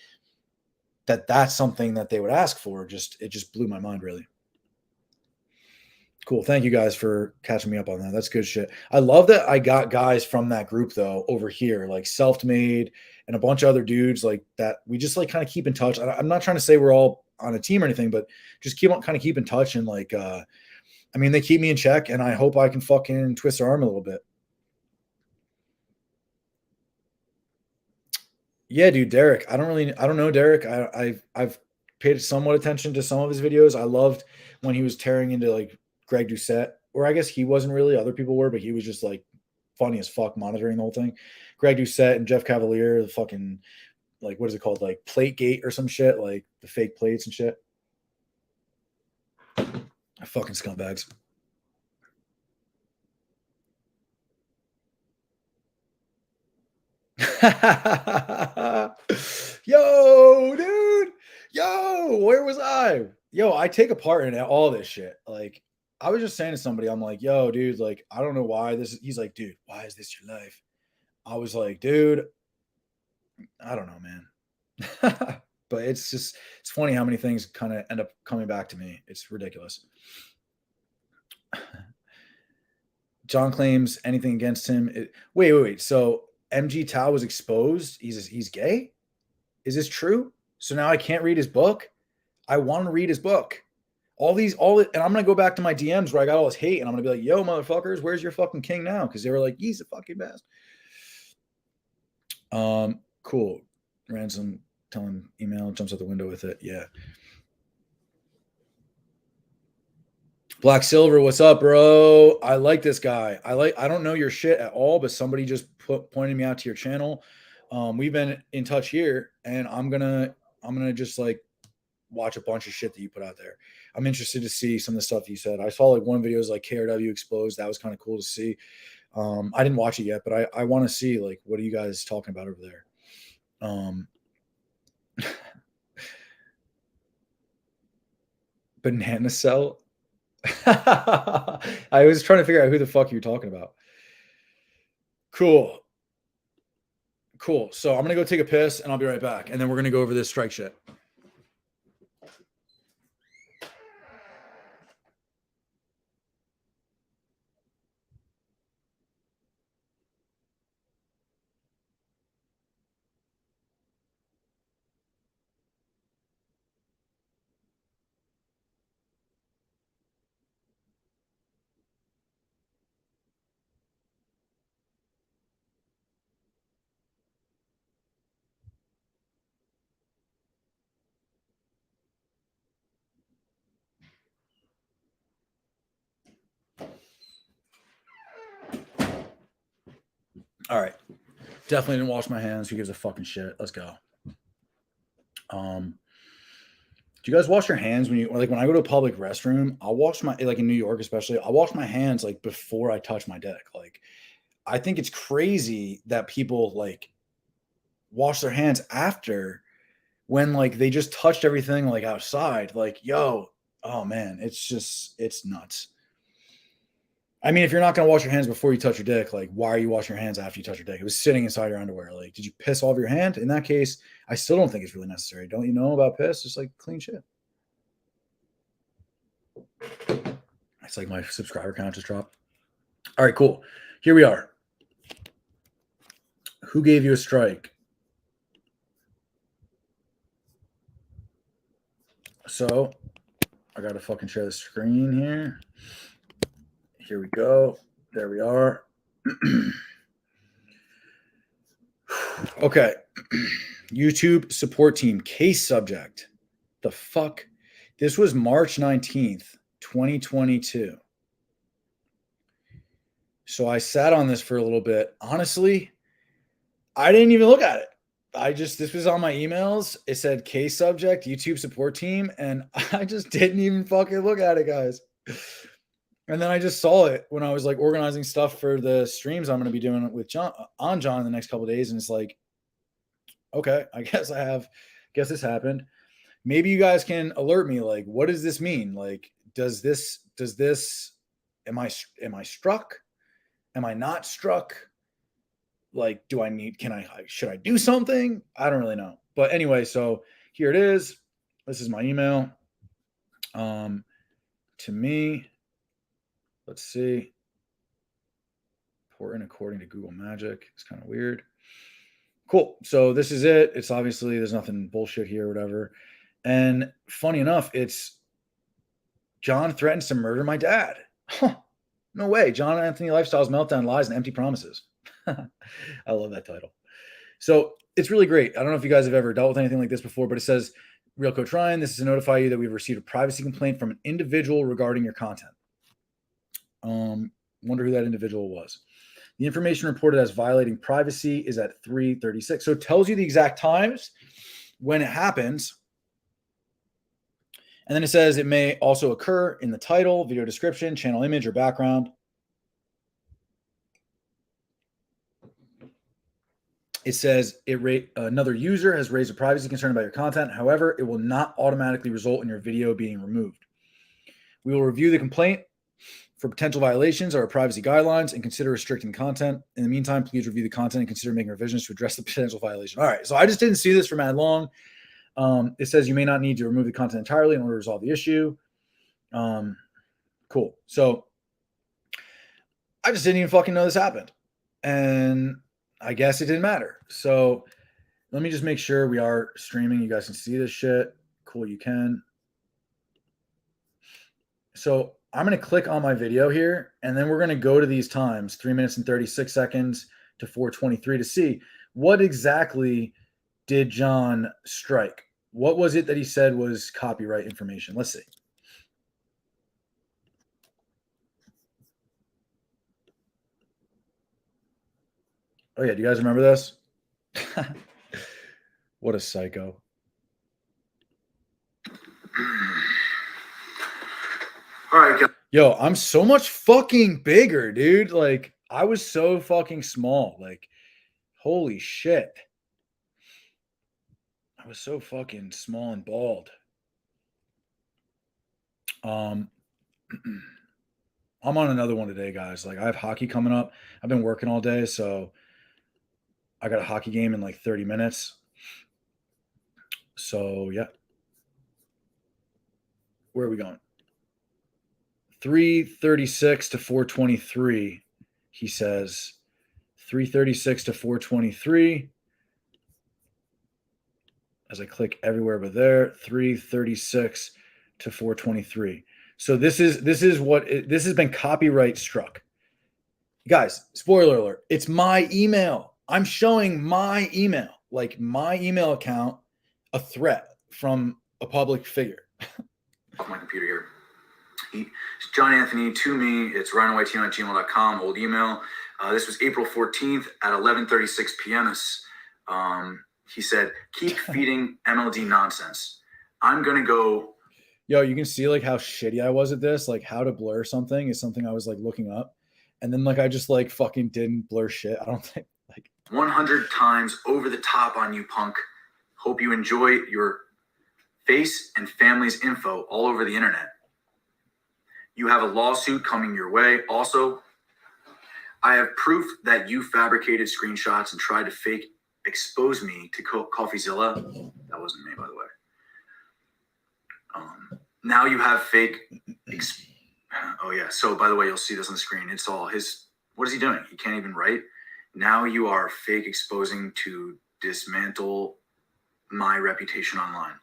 S1: that's something that they would ask for. It just blew my mind really. Cool. Thank you guys for catching me up on that. That's good shit. I love that I got guys from that group though over here, like Self-Made and a bunch of other dudes like that. We just like kind of keep in touch. I'm not trying to say we're all on a team or anything, but just keep in touch and like I mean they keep me in check and I hope I can fucking twist their arm a little bit. Yeah, dude, Derek. I don't know Derek. I've paid somewhat attention to some of his videos. I loved when he was tearing into like Greg Doucette, or I guess he wasn't really, other people were, but he was just like funny as fuck monitoring the whole thing. Greg Doucette and Jeff Cavalier, the fucking like what is it called? Like Plate Gate or some shit, like the fake plates and shit. Fucking scumbags. Yo, dude. Yo, where was I? Yo, I take a part in all this shit. Like, I was just saying to somebody, I'm like, yo, dude, like, I don't know why this is. He's like, dude, why is this your life? I was like, dude, I don't know, man. But it's funny how many things kind of end up coming back to me. It's ridiculous. John claims anything against him. Wait. So MG Tao was exposed. He's gay. Is this true? So now I can't read his book. I want to read his book. And I'm gonna go back to my DMs where I got all this hate, and I'm gonna be like, "Yo, motherfuckers, where's your fucking king now?" Because they were like, "He's the fucking best." Cool. Ransom telling email jumps out the window with it. Yeah. Black Silver, what's up, bro? I like this guy. I don't know your shit at all, but somebody just pointed me out to your channel. We've been in touch here, and I'm gonna just like watch a bunch of shit that you put out there. I'm interested to see some of the stuff you said. I saw like one video was like KRW exposed. That was kind of cool to see. I didn't watch it yet, but I want to see like what are you guys talking about over there? Banana Cell. I was trying to figure out who the fuck you're talking about. Cool. So I'm gonna go take a piss and I'll be right back, and then we're gonna go over this strike shit. All right. Definitely didn't wash my hands. Who gives a fucking shit? Let's go. Do you guys wash your hands when I go to a public restroom? I'll wash my, like in New York especially, I'll wash my hands like before I touch my dick. Like I think it's crazy that people like wash their hands after when like they just touched everything like outside. Like, yo, oh man, it's nuts. I mean, if you're not gonna wash your hands before you touch your dick, like, why are you washing your hands after you touch your dick? It was sitting inside your underwear. Like, did you piss all over your hand? In that case, I still don't think it's really necessary. Don't you know about piss? Just like clean shit. It's like my subscriber count just dropped. All right, cool. Here we are. Who gave you a strike? So I gotta fucking share the screen here. Here we go. There we are. Okay. YouTube support team case subject. The fuck? This was March 19th, 2022. So I sat on this for a little bit. Honestly, I didn't even look at it. This was on my emails. It said case subject, YouTube support team, and I just didn't even fucking look at it, guys. And then I just saw it when I was like organizing stuff for the streams I'm going to be doing with John in the next couple of days. And it's like, okay, I guess this happened. Maybe you guys can alert me. Like, what does this mean? Like, am I struck? Am I not struck? Like, should I do something? I don't really know. But anyway, so here it is. This is my email. To me, let's see. Important according to Google Magic. It's kind of weird. Cool. So this is it. It's obviously, there's nothing bullshit here or whatever. And funny enough, it's John threatens to murder my dad. Huh. No way. John Anthony Lifestyles Meltdown Lies and Empty Promises. I love that title. So it's really great. I don't know if you guys have ever dealt with anything like this before, but it says, Real Coach Ryan, this is to notify you that we've received a privacy complaint from an individual regarding your content. Wonder who that individual was. The information reported as violating privacy is at 3:36. So it tells you the exact times when it happens. And then it says it may also occur in the title, video description, channel image, or background. It says another user has raised a privacy concern about your content. However, it will not automatically result in your video being removed. We will review the complaint for potential violations of our privacy guidelines and consider restricting content. In the meantime, please review the content and consider making revisions to address the potential violation. All right, so I just didn't see this for mad long. It says you may not need to remove the content entirely in order to resolve the issue. Cool. So I just didn't even fucking know this happened. And I guess it didn't matter. So let me just make sure we are streaming. You guys can see this shit. Cool, you can. So I'm going to click on my video here, and then we're going to go to these times, 3 minutes and 36 seconds to 4:23, to see what exactly did John strike. What was it that he said was copyright information? Let's see. Oh, yeah. Do you guys remember this? What a psycho. All right. Yo, I'm so much fucking bigger, dude. Like, I was so fucking small. Like, holy shit. I was so fucking small and bald. I'm on another one today, guys. Like, I have hockey coming up. I've been working all day, so I got a hockey game in like 30 minutes. So, yeah. Where are we going? 3:36 to 4:23, he says. 3:36 to 4:23. As I click everywhere but there, 3:36 to 4:23. So this has been copyright struck. Guys, spoiler alert, it's my email. I'm showing my email, like my email account, a threat from a public figure. Off my computer here. John Anthony to me, it's ryanwhite@gmail.com, old email. This was April 14th at 11:36 p.m. He said, keep feeding MLD nonsense. I'm going to go. Yo, you can see like how shitty I was at this. Like how to blur something is something I was like looking up. And then like I just like fucking didn't blur shit. I don't think like 100 times over the top on you, punk. Hope you enjoy your face and family's info all over the internet. You have a lawsuit coming your way. Also, I have proof that you fabricated screenshots and tried to fake expose me to CoffeeZilla. That wasn't me, by the way. Now you have fake. Oh yeah. So by the way, you'll see this on the screen. It's all his. What is he doing? He can't even write. Now you are fake exposing to dismantle my reputation online.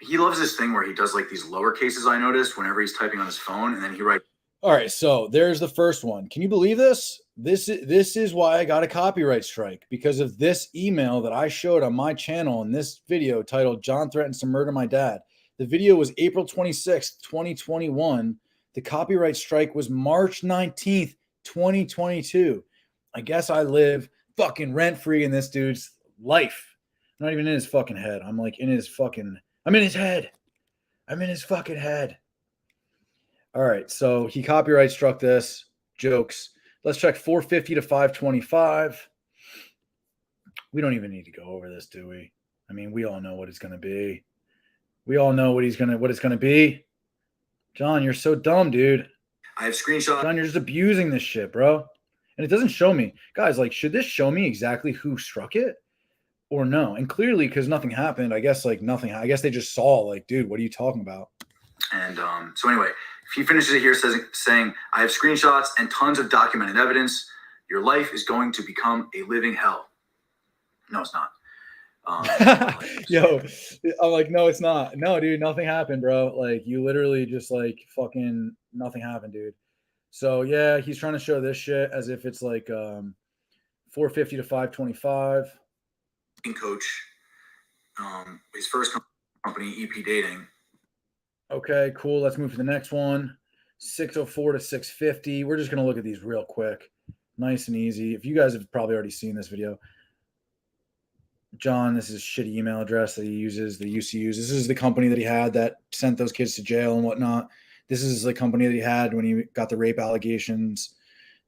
S1: He loves this thing where he does like these lower cases. I noticed whenever he's typing on his phone, and then he writes. All right, so there's the first one. Can you believe this? This is why I got a copyright strike, because of this email that I showed on my channel in this video titled "John Threatens to Murder My Dad." The video was April 26th, 2021. The copyright strike was March 19th, 2022. I guess I live fucking rent-free in this dude's life. I'm not even in his fucking head. I'm like in his fucking... I'm in his head. I'm in his fucking head. All right, so he copyright struck this. Jokes. Let's check 450 to 525. We don't even need to go over this, do we? I mean, we all know what it's going to be. We all know what it's going to be. John, you're so dumb, dude. I have screenshots. John, you're just abusing this shit, bro. And it doesn't show me. Guys, like, should this show me exactly who struck it or no? And clearly, because nothing happened, I guess, like, nothing. I guess they just saw, like, dude, what are you talking about? And so anyway, he finishes it here saying, I have screenshots and tons of documented evidence. Your life is going to become a living hell. No, it's not. Yo, I'm like, no, it's not. No, dude, nothing happened, bro. Like, you literally just like fucking nothing happened, dude. So yeah, he's trying to show this shit as if it's like 450 to 525. Coach, his first company, EP Dating. Okay, cool. Let's move to the next one. 604 to 650. We're just gonna look at these real quick, nice and easy. If you guys have probably already seen this video. John, this is a shitty email address that he uses, that he used to use. This is the company that he had that sent those kids to jail and whatnot. This is the company that he had when he got the rape allegations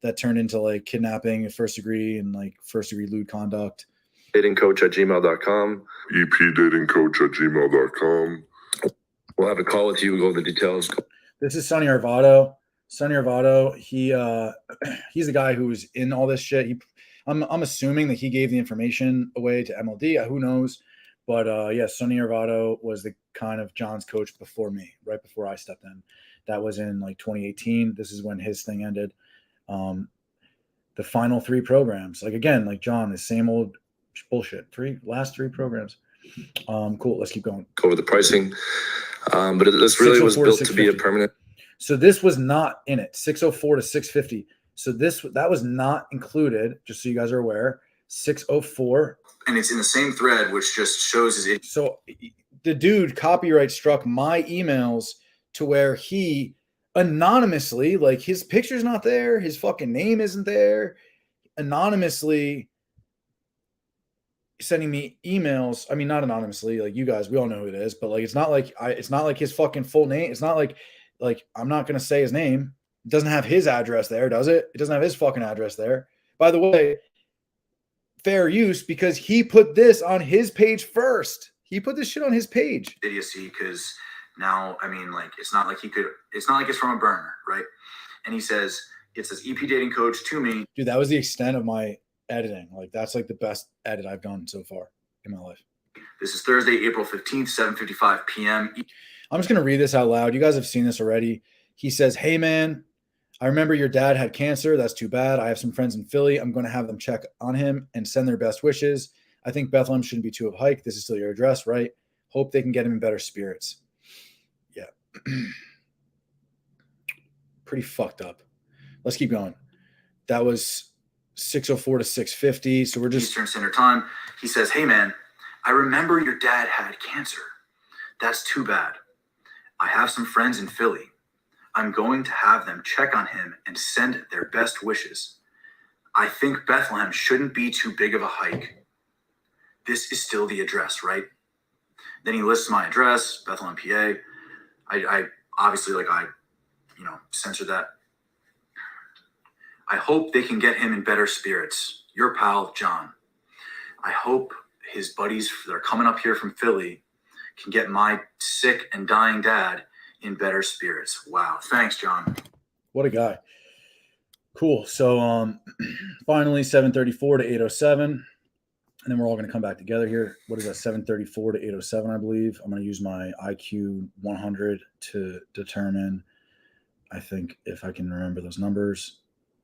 S1: that turned into like kidnapping at first degree and like first degree lewd conduct.
S2: Datingcoach@gmail.com.
S3: epdatingcoach@gmail.com.
S2: We'll have a call with you. We'll go over the details.
S1: This is Sonny Arvado. Sonny Arvado, he's the guy who was in all this shit. I'm assuming that he gave the information away to MLD. Who knows? But yeah, Sonny Arvado was the kind of John's coach before me, right before I stepped in. That was in like 2018. This is when his thing ended. The final 3 programs, like again, like John, the same old bullshit. Last three programs. Cool. Let's keep going.
S2: Over the pricing, but this really was
S1: 604
S2: built
S1: to
S2: to be a
S1: 650.
S2: permanent.
S1: So this was not in it. 604 to 650. So that was not included. Just so you guys are aware. 604.
S3: And it's in the same thread, which just shows his.
S1: So the dude copyright struck my emails to where he anonymously, like his picture's not there, his fucking name isn't there, anonymously sending me emails. I mean, not anonymously, like you guys, we all know who it is, but like it's not like his fucking full name. It's not like I'm not gonna say his name. It doesn't have his address there, does it? It doesn't have his fucking address there. By the way, fair use, because he put this on his page first. He put this shit on his page.
S3: Idiocy, because now, I mean, like, it's not like it's from a burner, right? And he says, it says EP dating coach to me.
S1: Dude, that was the extent of my editing. Like, that's like the best edit I've done so far in my life.
S3: This is Thursday, April 15th, 7:55 p.m.
S1: I'm just going to read this out loud. You guys have seen this already. He says, "Hey, man, I remember your dad had cancer. That's too bad. I have some friends in Philly. I'm going to have them check on him and send their best wishes. I think Bethlehem shouldn't be too of a hike. This is still your address, right? Hope they can get him in better spirits." Yeah. Pretty fucked up. Let's keep going. That was 604 to 650. So we're just
S3: Eastern Standard Time. He says, "Hey, man, I remember your dad had cancer. That's too bad. I have some friends in Philly. I'm going to have them check on him and send their best wishes. I think Bethlehem shouldn't be too big of a hike. This is still the address, right?" Then he lists my address, Bethlehem, PA. I obviously, censored that. "I hope they can get him in better spirits. Your pal, John. I hope his buddies that are coming up here from Philly can get my sick and dying dad in better spirits." Wow. Thanks, John.
S1: What a guy. Cool. So finally 734 to 807. And then we're all going to come back together here. What is that? 734 to 807, I believe. I'm going to use my IQ 100 to determine, I think, if I can remember those numbers.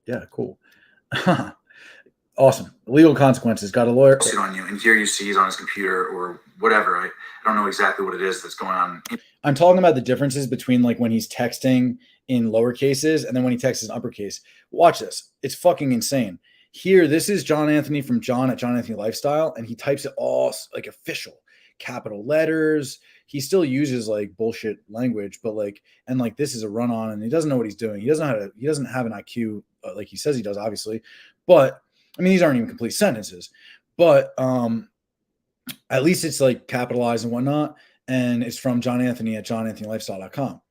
S1: Yeah, cool. Awesome. Legal consequences. Got a lawyer.
S3: Sit on you, and here you see he's on his computer or whatever. I don't know exactly what it is that's going on.
S1: I'm talking about the differences between like when he's texting in lower cases and then when he texts in uppercase. Watch this. It's fucking insane. Here, this is John Anthony from John at John Anthony Lifestyle, and he types it all like official, capital letters. He still uses like bullshit language, but like, and like this is a run on, and he doesn't know what he's doing. He doesn't have an IQ like he says he does, obviously. But I mean, these aren't even complete sentences. But at least it's like capitalized and whatnot, and it's from John Anthony at johnanthonylifestyle.com.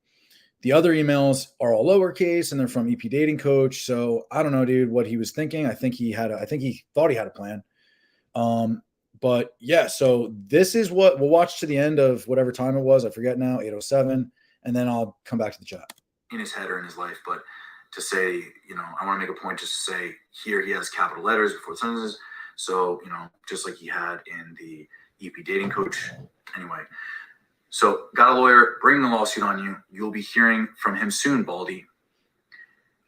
S1: The other emails are all lowercase and they're from EP Dating Coach. So I don't know, dude, what he was thinking. I think he thought he had a plan. But yeah, so this is what we'll watch to the end of whatever time it was. I forget now, 807. And then I'll come back to the chat.
S3: In his head or in his life, but to say, I want to make a point just to say here he has capital letters before the sentences. So, just like he had in the EP Dating Coach. Anyway. So, got a lawyer, bringing the lawsuit on you. You'll be hearing from him soon, Baldy.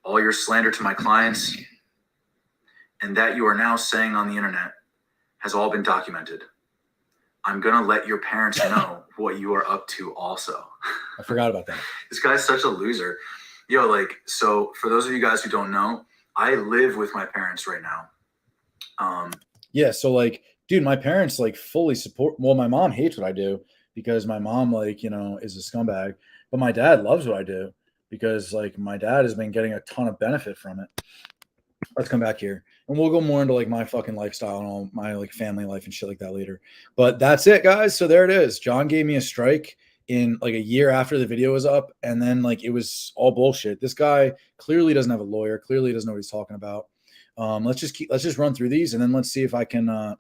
S3: All your slander to my clients and that you are now saying on the internet has all been documented. I'm going to let your parents know what you are up to also.
S1: I forgot about that.
S3: This guy's such a loser. So for those of you guys who don't know, I live with my parents right now.
S1: Yeah, so like, dude, my parents like fully support. Well, my mom hates what I do, because my mom, is a scumbag, but my dad loves what I do because like my dad has been getting a ton of benefit from it. Let's come back here and we'll go more into like my fucking lifestyle and all my like family life and shit like that later. But that's it, guys. So there it is. John gave me a strike in like a year after the video was up. And then like, it was all bullshit. This guy clearly doesn't have a lawyer, clearly doesn't know what he's talking about. Let's just run through these and then let's see if I can, I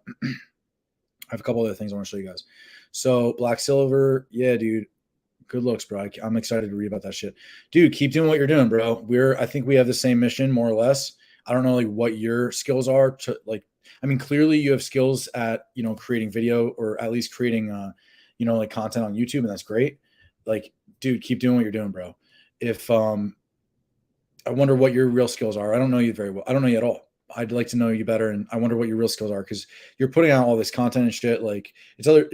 S1: have a couple other things I want to show you guys. So Black Silver, yeah, dude, Good looks, bro. I'm excited to read about that shit. Dude, keep doing what you're doing, bro. I think we have the same mission, more or less. I don't know like what your skills are to like, I mean, clearly you have skills at, creating video or at least creating, like content on YouTube, and that's great. Like, dude, keep doing what you're doing, bro. If, I wonder what your real skills are. I don't know you very well. I don't know you at all. I'd like to know you better. And I wonder what your real skills are because you're putting out all this content and shit. Like it's other,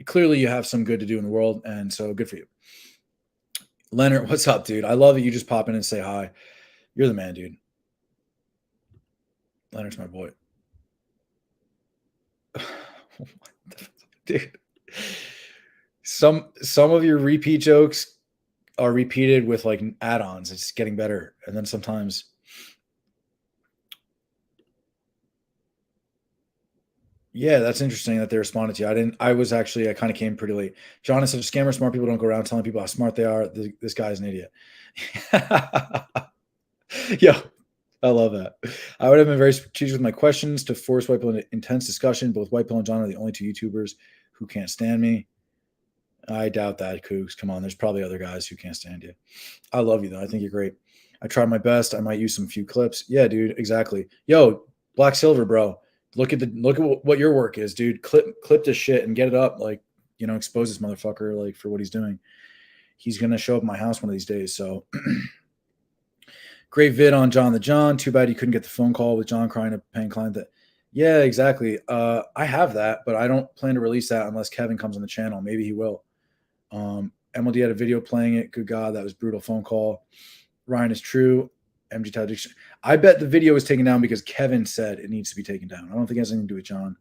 S1: clearly you have some good to do in the world. And so good for you. Leonard, what's up, dude? I love that you just pop in and say hi. You're the man, dude. Leonard's my boy. Dude. Some of your repeat jokes are repeated with like add-ons. It's getting better. And then sometimes yeah, that's interesting that they responded to you. I kind of came pretty late. John is such a scammer. Smart people don't go around telling people how smart they are. This guy is an idiot. Yeah, I love that. I would have been very strategic with my questions to force White Pill into intense discussion. Both White Pill and John are the only two YouTubers who can't stand me. I doubt that, Kooks. Come on, there's probably other guys who can't stand you. I love you, though. I think you're great. I tried my best. I might use some few clips. Yeah, dude, exactly. Yo, Black Silver, bro. Look at what your work is, dude. Clip this shit and get it up. Like, expose this motherfucker like for what he's doing. He's gonna show up at my house one of these days. So great vid on John the John. Too bad you couldn't get the phone call with John crying to paying client that. Yeah, exactly. I have that, but I don't plan to release that unless Kevin comes on the channel. Maybe he will. MLD had a video playing it. Good God, that was brutal phone call. Ryan is true. MG Tao Dictionary. I bet the video was taken down because Kevin said it needs to be taken down. I don't think it has anything to do with John.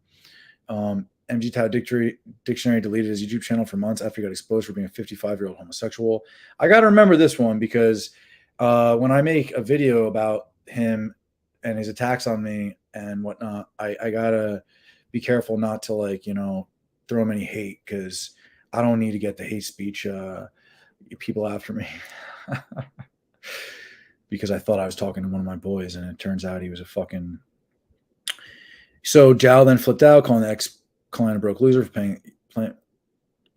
S1: MG Tao Dictionary deleted his YouTube channel for months after he got exposed for being a 55-year-old homosexual. I got to remember this one because when I make a video about him and his attacks on me and whatnot, I got to be careful not to throw him any hate because I don't need to get the hate speech people after me. Because I thought I was talking to one of my boys, and it turns out he was a fucking. So Jal then flipped out, calling the ex-client a broke loser for paying.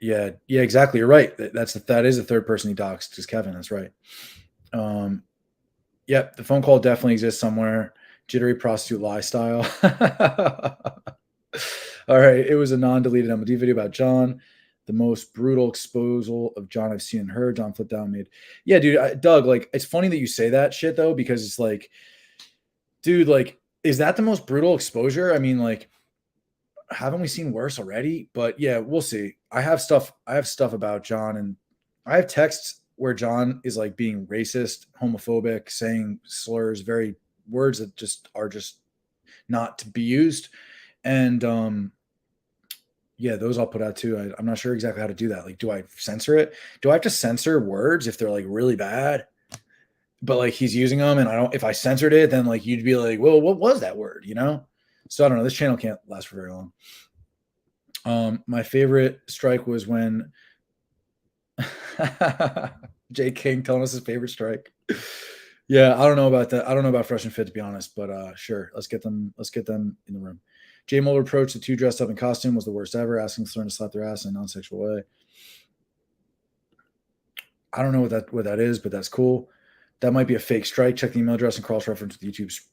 S1: Yeah, exactly. You're right. That is the third person he doxed, is Kevin. That's right. Yep, the phone call definitely exists somewhere. Jittery prostitute lie style. All right, it was a non-deleted MLD video about John. The most brutal exposal of John I've seen and heard. John flipped out and made. Yeah, dude, Doug, like, it's funny that you say that shit, though, because it's like, dude, like, is that the most brutal exposure? I mean, like, haven't we seen worse already? But yeah, we'll see. I have stuff about John, and I have texts where John is like being racist, homophobic, saying slurs, very words that just are just not to be used. And yeah, those I'll put out too. I'm not sure exactly how to do that. Like, do I censor it? Do I have to censor words if they're like really bad? But like he's using them, and if I censored it, then like you'd be like, well, what was that word? So I don't know. This channel can't last for very long. My favorite strike was when Jay King telling us his favorite strike. Yeah, I don't know about that. I don't know about Fresh and Fit, to be honest, but sure. Let's get them in the room. Jay Mulder approached the two dressed up in costume was the worst ever, asking Slurn to slap their ass in a non-sexual way. I don't know what that is, but that's cool. That might be a fake strike. Check the email address and cross-reference with YouTube's.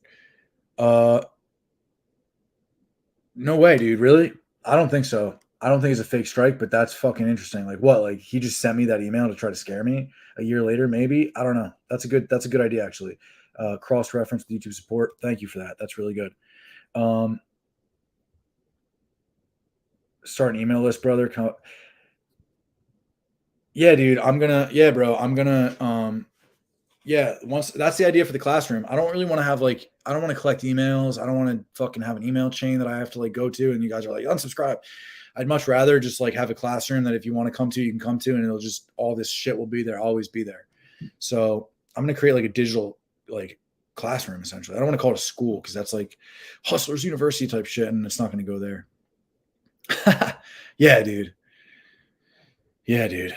S1: No way, dude. Really? I don't think so. I don't think it's a fake strike, but that's fucking interesting. Like what? Like he just sent me that email to try to scare me a year later, maybe? I don't know. That's a good idea, actually. Cross-reference with YouTube support. Thank you for that. That's really good. Start an email list, brother. Yeah, dude. Once that's the idea for the classroom. I don't really want to have I don't want to collect emails. I don't want to fucking have an email chain that I have to go to and you guys are like, unsubscribe. I'd much rather just have a classroom that if you want to come to, you can come to, and it'll just, all this shit will be there, always be there. So I'm going to create a digital classroom essentially. I don't want to call it a school because that's Hustlers University type shit, and it's not going to go there. Yeah, dude. Yeah, dude.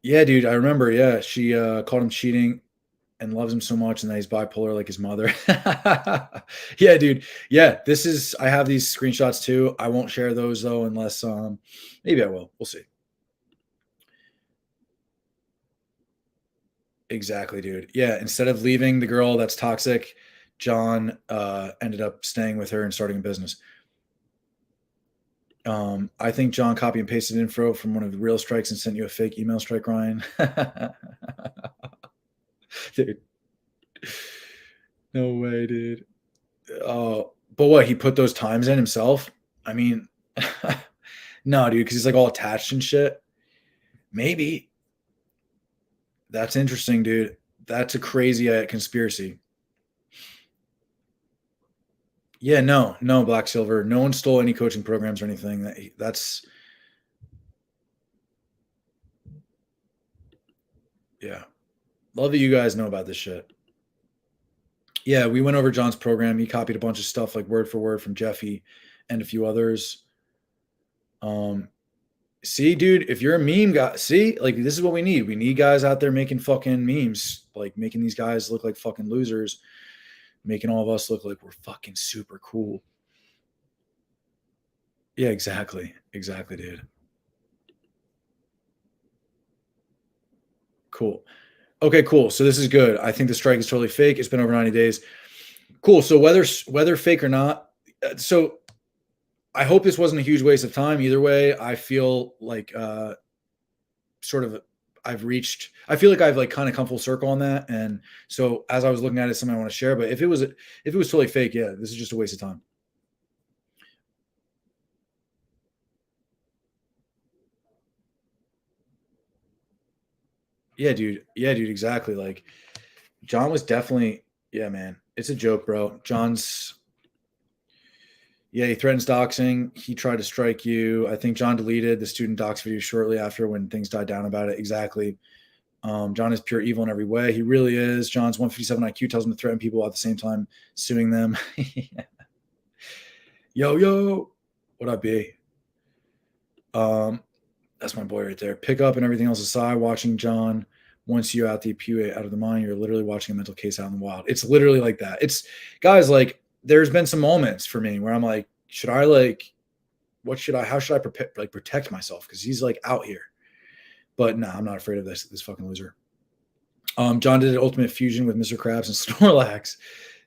S1: Yeah, dude. I remember. Yeah, she called him cheating. and loves him so much, and that he's bipolar like his mother. Yeah, dude. Yeah, I have these screenshots too. I won't share those though, unless maybe I will. We'll see. Exactly, dude. Yeah, instead of leaving the girl that's toxic, John ended up staying with her and starting a business. I think John copy and pasted info from one of the real strikes and sent you a fake email strike, Ryan. Dude. No way, dude. But what, he put those times in himself? I mean, no, dude, because he's like all attached and shit. Maybe. That's interesting, dude. That's a crazy conspiracy. Yeah, no, Black Silver. No one stole any coaching programs or anything. That's yeah. Love that you guys know about this shit. Yeah, we went over John's program. He copied a bunch of stuff like word for word from Jeffy and a few others. See, dude, if you're a meme guy, see, like this is what we need. We need guys out there making fucking memes, like making these guys look like fucking losers, making all of us look like we're fucking super cool. Yeah, exactly. Exactly, dude. Cool. Okay, cool. So this is good. I think the strike is totally fake. It's been over 90 days. Cool. So whether fake or not, so I hope this wasn't a huge waste of time. Either way, I feel like sort of I feel like I've like kind of come full circle on that. And so as I was looking at it, something I want to share. But if it was totally fake, yeah, this is just a waste of time. Yeah, dude. Yeah, dude. Exactly. Like John was definitely, yeah, man. It's a joke, bro. Yeah, he threatens doxing. He tried to strike you. I think John deleted the student dox video shortly after when things died down about it. Exactly. John is pure evil in every way. He really is. John's 157 IQ tells him to threaten people at the same time suing them. Yo, what up, B? That's my boy right there. Pick up and everything else aside, watching John once you out the PUA out of the mind, you're literally watching a mental case out in the wild. It's literally like that. It's guys, like there's been some moments for me where I'm like, how should I protect myself? Because he's like out here. But no, I'm not afraid of this fucking loser. John did an ultimate fusion with Mr. Krabs and Snorlax.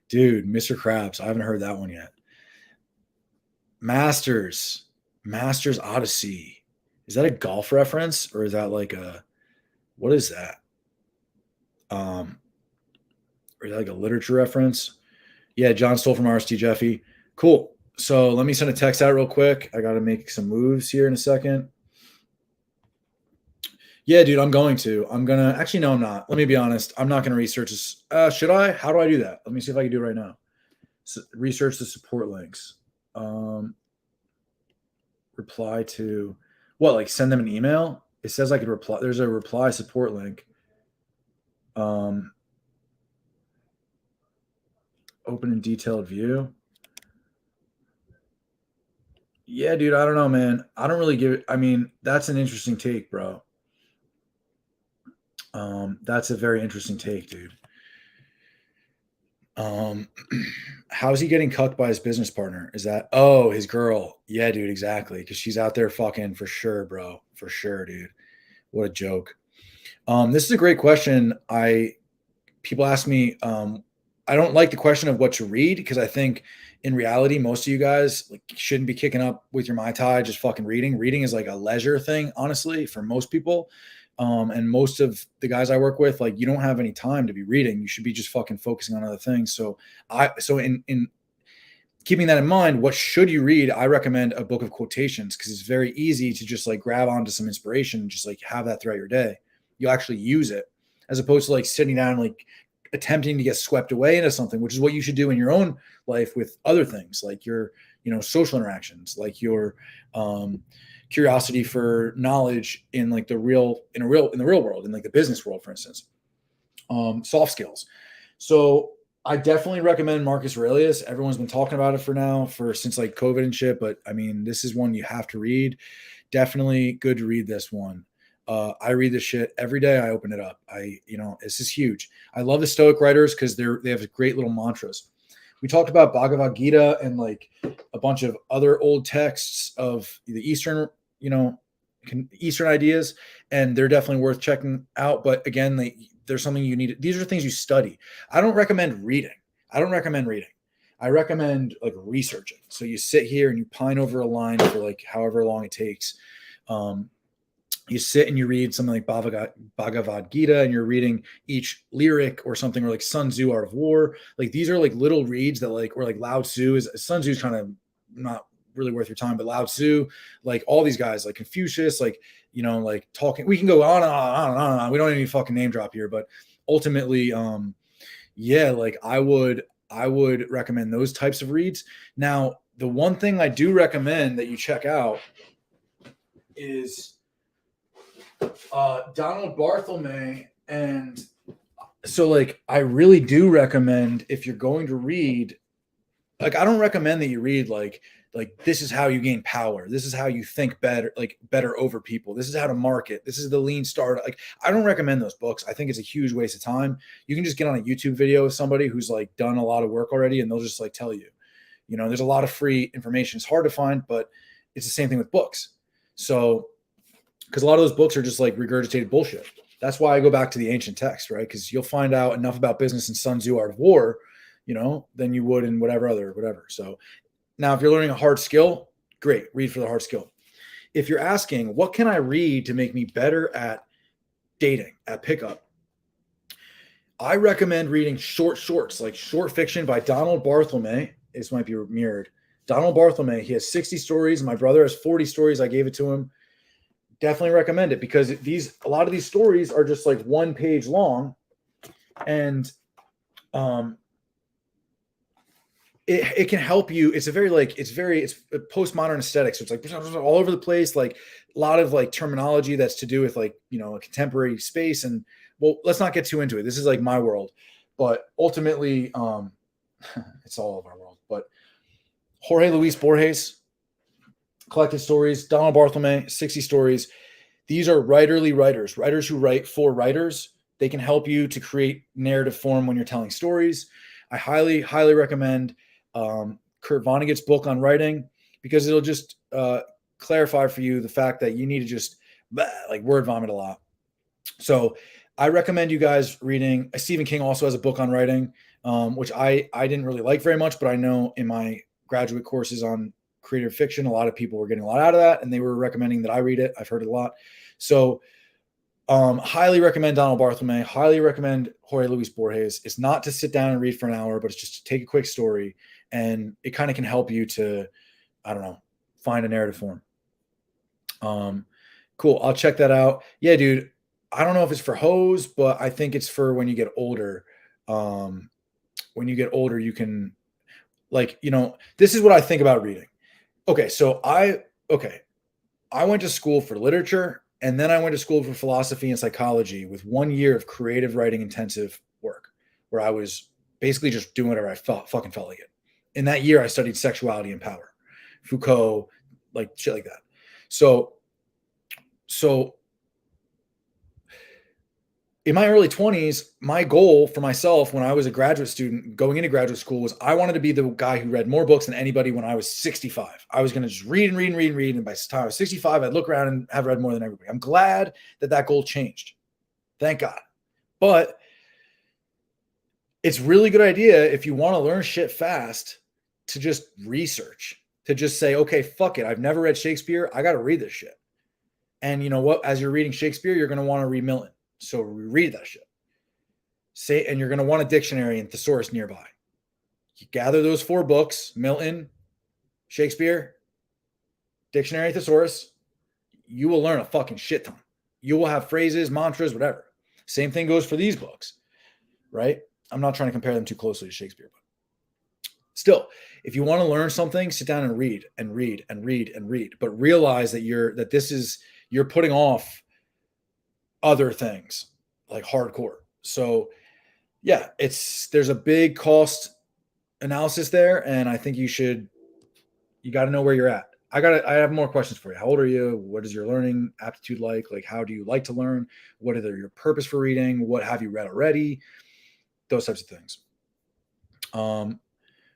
S1: Dude, Mr. Krabs. I haven't heard that one yet. Masters Odyssey. Is that a golf reference or is that like what is that? Or is that like a literature reference? Yeah, John stole from RST Jeffy. Cool. So let me send a text out real quick. I got to make some moves here in a second. Yeah, dude, I'm going to. Actually, no, I'm not. Let me be honest. I'm not going to research this. Should I? How do I do that? Let me see if I can do it right now. So, research the support links. Reply to what? Like send them an email? It says I could reply. There's a reply support link. Open in detailed view. Yeah, dude, I don't know, man. I don't really give it. I mean, that's an interesting take, bro. That's a very interesting take, dude. How's he getting cucked by his business partner? Is that his girl? Yeah, dude, exactly. Because she's out there fucking for sure, bro. For sure, dude. What a joke. This is a great question. People ask me, I don't like the question of what to read because I think in reality, most of you guys like shouldn't be kicking up with your Mai Tai just fucking reading. Reading is like a leisure thing, honestly, for most people. And most of the guys I work with, like you don't have any time to be reading. You should be just fucking focusing on other things. So in keeping that in mind, what should you read? I recommend a book of quotations because it's very easy to just like grab onto some inspiration and just like have that throughout your day. You'll actually use it as opposed to like sitting down and like attempting to get swept away into something, which is what you should do in your own life with other things like your, social interactions, like your curiosity for knowledge in like in the real world, in like the business world, for instance, soft skills. So I definitely recommend Marcus Aurelius. Everyone's been talking about it since like COVID and shit. But I mean, this is one you have to read. Definitely good to read this one. I read this shit every day. I open it up. This is huge. I love the Stoic writers because they have great little mantras. We talked about Bhagavad Gita and like a bunch of other old texts of the Eastern, Eastern ideas, and they're definitely worth checking out. But again, there's something you need. These are things you study. I don't recommend reading. I recommend like researching. So you sit here and you pine over a line for like however long it takes. You sit and you read something like Bhagavad Gita, and you're reading each lyric or something, or like Sun Tzu, Art of War. Like these are like little reads that or like Lao Tzu Sun Tzu's kind of not really worth your time, but Lao Tzu, like all these guys, like Confucius, like talking. We can go on and on and on and on. We don't need any fucking name drop here, but ultimately, like I would recommend those types of reads. Now, the one thing I do recommend that you check out is Donald Barthelme. And so like I really do recommend, if you're going to read, like I don't recommend that you read like this is how you gain power, this is how you think better over people, this is how to market, this is the lean startup. Like I don't recommend those books. I think it's a huge waste of time. You can just get on a YouTube video with somebody who's like done a lot of work already, and they'll just like tell you, there's a lot of free information. It's hard to find, but it's the same thing with books. So because a lot of those books are just like regurgitated bullshit. That's why I go back to the ancient text, right? Because you'll find out enough about business in Sun Tzu, Art of War, than you would in whatever. So now if you're learning a hard skill, great, read for the hard skill. If you're asking, what can I read to make me better at dating, at pickup? I recommend reading shorts, like short fiction by Donald Barthelme. This might be mirrored. Donald Barthelme, he has 60 stories. My brother has 40 stories. I gave it to him. Definitely recommend it because a lot of these stories are just like 1 page long, and it can help you. It's postmodern aesthetic. So it's like all over the place, like a lot of like terminology that's to do with like, a contemporary space. And well, let's not get too into it. This is like my world, but ultimately it's all of our world. But Jorge Luis Borges, collected stories. Donald Barthelme, 60 stories. These are writers who write for writers. They can help you to create narrative form when you're telling stories. I highly, highly recommend Kurt Vonnegut's book on writing, because it'll just clarify for you the fact that you need to just word vomit a lot. So I recommend you guys reading. Stephen King also has a book on writing, which I didn't really like very much, but I know in my graduate courses on creative fiction, a lot of people were getting a lot out of that, and they were recommending that I read it. I've heard it a lot. So highly recommend Donald Barthelme, highly recommend Jorge Luis Borges. It's not to sit down and read for an hour, but it's just to take a quick story, and it kind of can help you to, find a narrative form. Cool. I'll check that out. Yeah, dude. I don't know if it's for hoes, but I think it's for when you get older. When you get older, you can this is what I think about reading. Okay, so I went to school for literature, and then I went to school for philosophy and psychology with 1 year of creative writing intensive work, where I was basically just doing whatever I fucking felt like it. In that year, I studied sexuality and power, Foucault, like shit like that. So in my early 20s, my goal for myself when I was a graduate student going into graduate school was I wanted to be the guy who read more books than anybody when I was 65. I was going to just read and read and read and read. And by the time I was 65, I'd look around and have read more than everybody. I'm glad that goal changed. Thank God. But it's really good idea if you want to learn shit fast to just research, to just say, okay, fuck it. I've never read Shakespeare. I got to read this shit. And you know what? As you're reading Shakespeare, you're going to want to read Milton. So read that shit. And you're going to want a dictionary and thesaurus nearby. You gather those 4 books, Milton, Shakespeare, dictionary, thesaurus. You will learn a fucking shit ton. You will have phrases, mantras, whatever. Same thing goes for these books, right? I'm not trying to compare them too closely to Shakespeare, but still, if you want to learn something, sit down and read and read and read and read, but realize that you're putting off other things like hardcore. So yeah, there's a big cost analysis there. And I think you got to know where you're at. I have more questions for you. How old are you? What is your learning aptitude like? Like, how do you like to learn? What are your purpose for reading? What have you read already? Those types of things.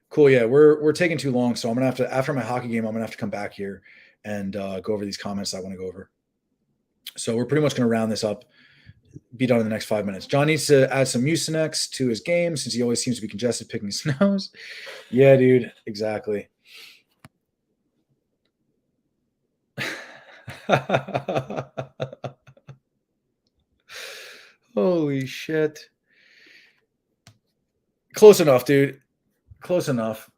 S1: Cool. Yeah, we're taking too long, so I'm gonna have to, after my hockey game, I'm gonna have to come back here and go over these comments I want to go over. So we're pretty much gonna round this up, be done in the next 5 minutes. John needs to add some Mucinex to his game since he always seems to be congested picking his nose. Yeah, dude, exactly. Holy shit. Close enough, dude. Close enough.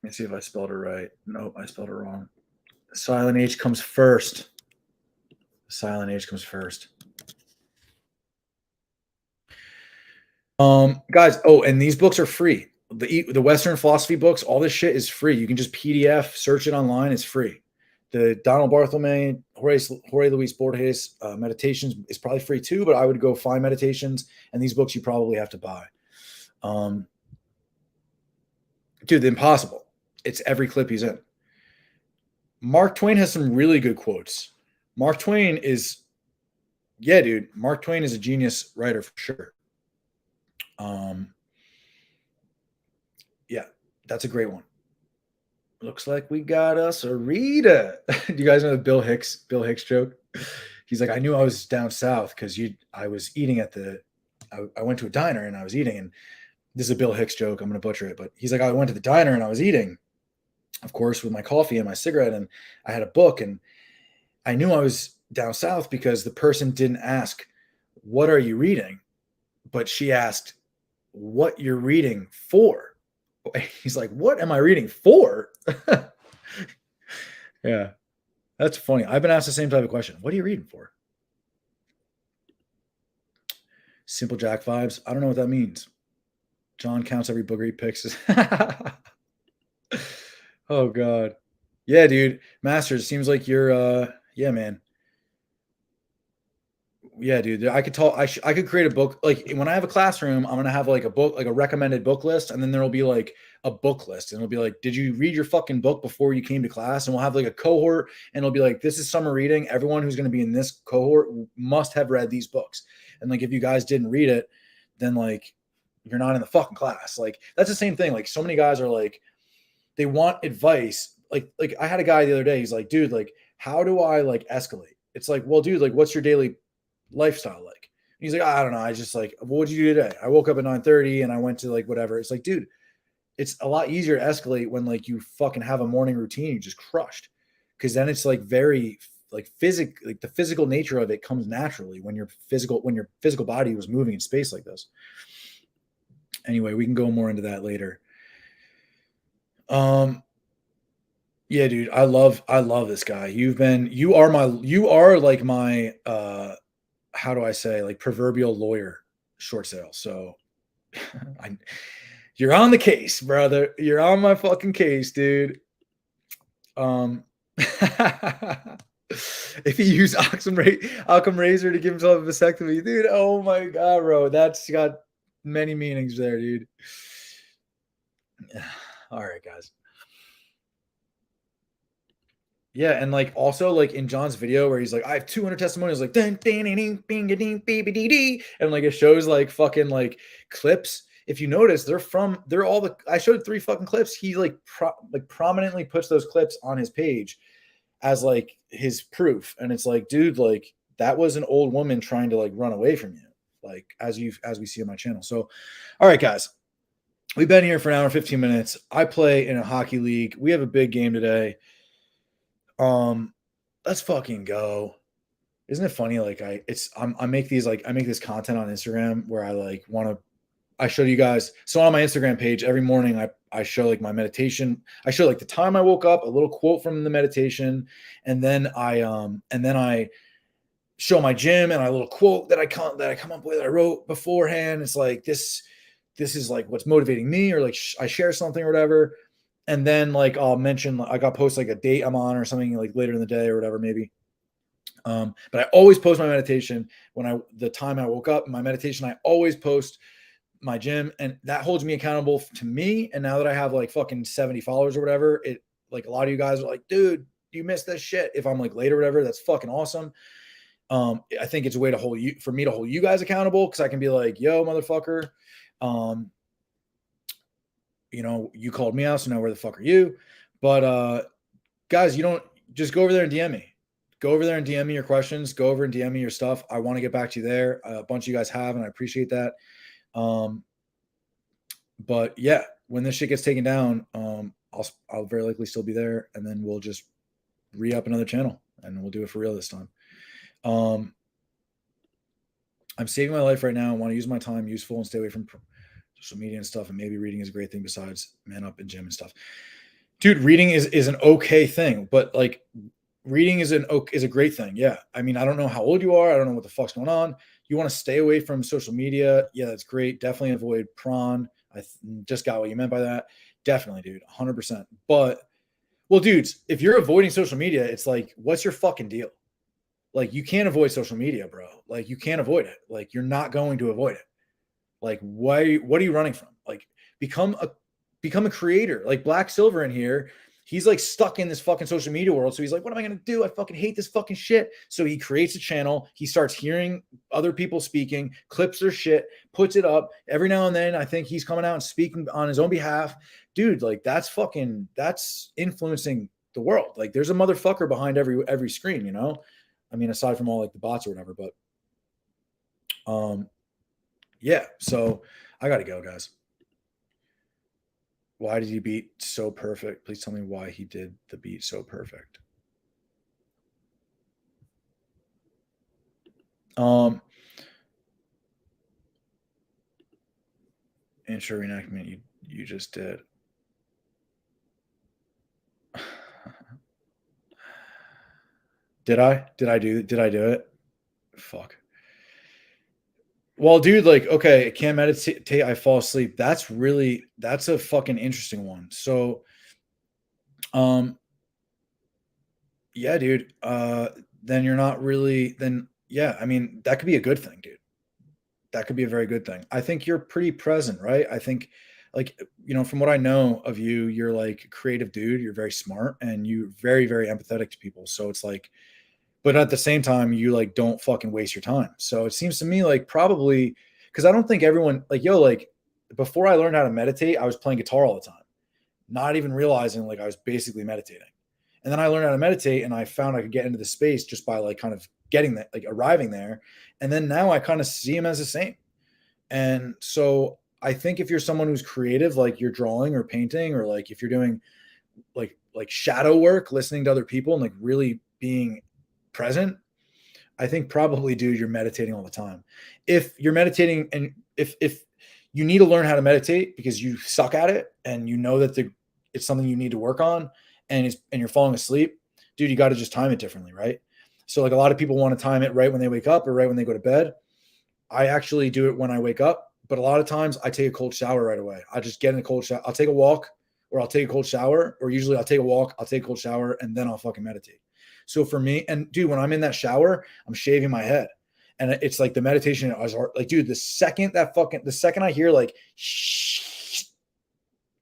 S1: Let me see if I spelled it right. Nope, I spelled it wrong. Silent H comes first. Silent H comes first. Guys, oh, and these books are free. The Western philosophy books, all this shit is free. You can just PDF, search it online. It's free. The Donald Barthelme, Jorge Luis Borges Meditations is probably free too, but I would go find Meditations, and these books you probably have to buy. Dude, The Impossible. It's every clip he's in. Mark Twain has some really good quotes. Mark Twain is a genius writer for sure. Yeah, that's a great one. Looks like we got us a reader. Do you guys know the Bill Hicks joke? He's like, I knew I was down south because I was eating at I went to a diner and I was eating, and this is a Bill Hicks joke. I'm gonna butcher it, but he's like, I went to the diner and I was eating, of course, with my coffee and my cigarette, and I had a book, and I knew I was down south because the person didn't ask, what are you reading? But she asked, what you're reading for. He's like, what am I reading for? Yeah, that's funny. I've been asked the same type of question. What are you reading for? Simple Jack vibes. I don't know what that means. John counts every booger he picks. Oh God. Yeah, dude. Masters, seems like you're yeah, man. Yeah, dude. I could talk. I could create a book. Like when I have a classroom, I'm gonna have like a book, like a recommended book list, and then there'll be like a book list, and it'll be like, did you read your fucking book before you came to class? And we'll have like a cohort, and it'll be like, this is summer reading. Everyone who's gonna be in this cohort must have read these books. And like, if you guys didn't read it, then like you're not in the fucking class. Like that's the same thing. Like so many guys are like, they want advice. Like I had a guy the other day. He's like, dude, like how do I like escalate? It's like, well, dude, like what's your daily lifestyle like? And he's like, I don't know. I just like, what did you do today? I woke up at 9:30 and I went to like whatever. It's like, dude, it's a lot easier to escalate when like you fucking have a morning routine you just crushed. Cause then it's like very like like the physical nature of it comes naturally when your physical body was moving in space like this. Anyway, we can go more into that later. Yeah, dude, I love this guy. You are like my how do I say, like proverbial lawyer short sale. So you're on the case, brother. You're on my fucking case, dude. If he used Occam razor to give himself a vasectomy, dude. Oh my God, bro. That's got many meanings there, dude. All right, guys. Yeah, and like also like in John's video where he's like, I have 200 testimonials, like and like it shows like fucking like clips. If you notice, they're all I showed 3 fucking clips. He like prominently puts those clips on his page as like his proof, and it's like, dude, like that was an old woman trying to like run away from you, like as we see on my channel. So, all right, guys, we've been here for an hour and 15 minutes. I play in a hockey league. We have a big game today. Let's fucking go. Isn't it funny? Like I make this content on Instagram where I show you guys. So on my Instagram page, every morning I show like my meditation. I show like the time I woke up, a little quote from the meditation, and then I show my gym and a little quote that I come up with. I wrote beforehand. It's like this is like what's motivating me, or like I share something or whatever. And then like I'll mention, I got post like a date I'm on or something like later in the day or whatever, maybe. But I always post my meditation the time I woke up. My meditation, I always post my gym, and that holds me accountable to me. And now that I have like fucking 70 followers or whatever, it like a lot of you guys are like, dude, you missed this shit. If I'm like late or whatever, that's fucking awesome. I think it's a way to hold you, for me to hold you guys accountable, because I can be like, yo, motherfucker, you know, you called me out, so now where the fuck are you? But guys, you don't just go over there and DM me. Go over there and DM me your questions. Go over and DM me your stuff. I want to get back to you there. A bunch of you guys have, and I appreciate that. But yeah, when this shit gets taken down, I'll very likely still be there, and then we'll just re-up another channel, and we'll do it for real this time. I'm saving my life right now. I want to use my time useful and stay away from social media and stuff. And maybe reading is a great thing besides Man Up and gym and stuff. Dude, reading is an okay thing, but like reading is a great thing. Yeah. I mean, I don't know how old you are. I don't know what the fuck's going on. You want to stay away from social media. Yeah, that's great. Definitely avoid prawn. I just got what you meant by that. Definitely, dude. 100%. But, well, dudes, if you're avoiding social media, it's like, what's your fucking deal? Like, you can't avoid social media, bro. Like, you can't avoid it. Like, you're not going to avoid it. Like, what are you running from? Like, become a creator. Like Black Silver in here, he's like stuck in this fucking social media world. So he's like, what am I going to do? I fucking hate this fucking shit. So he creates a channel. He starts hearing other people speaking, clips their shit, puts it up. Every now and then, I think he's coming out and speaking on his own behalf. Dude, like that's influencing the world. Like there's a motherfucker behind every screen, you know? I mean, aside from all like the bots or whatever, but yeah, so I gotta go, guys. Why did he beat so perfect? Please tell me why he did the beat so perfect. Intro reenactment you just did. Did I do it? Fuck. Well, dude, like, okay, can't meditate, I fall asleep. That's a fucking interesting one. So, yeah, dude, then you're not really, then, yeah, I mean, that could be a good thing, dude. That could be a very good thing. I think you're pretty present, right? I think, like, you know, from what I know of you, you're like a creative dude. You're very smart and you're very, very empathetic to people. So it's like, but at the same time, you like don't fucking waste your time. So it seems to me like probably because I don't think everyone like, yo, like before I learned how to meditate, I was playing guitar all the time, not even realizing like I was basically meditating. And then I learned how to meditate and I found I could get into the space just by like kind of getting that, like arriving there. And then now I kind of see them as the same. And so I think if you're someone who's creative, like you're drawing or painting, or like if you're doing like shadow work, listening to other people and like really being present, I think probably, dude, you're meditating all the time. If you're meditating and if you need to learn how to meditate because you suck at it and you know that it's something you need to work on and you're falling asleep, dude, you got to just time it differently, right? So like a lot of people want to time it right when they wake up or right when they go to bed. I actually do it when I wake up, but a lot of times I take a cold shower right away. I just get in a cold shower. I'll take a walk or I'll take a cold shower, or usually I'll take a walk, I'll take a cold shower, and then I'll fucking meditate. So for me, and dude, when I'm in that shower, I'm shaving my head. And it's like the meditation is like, dude, the second I hear like,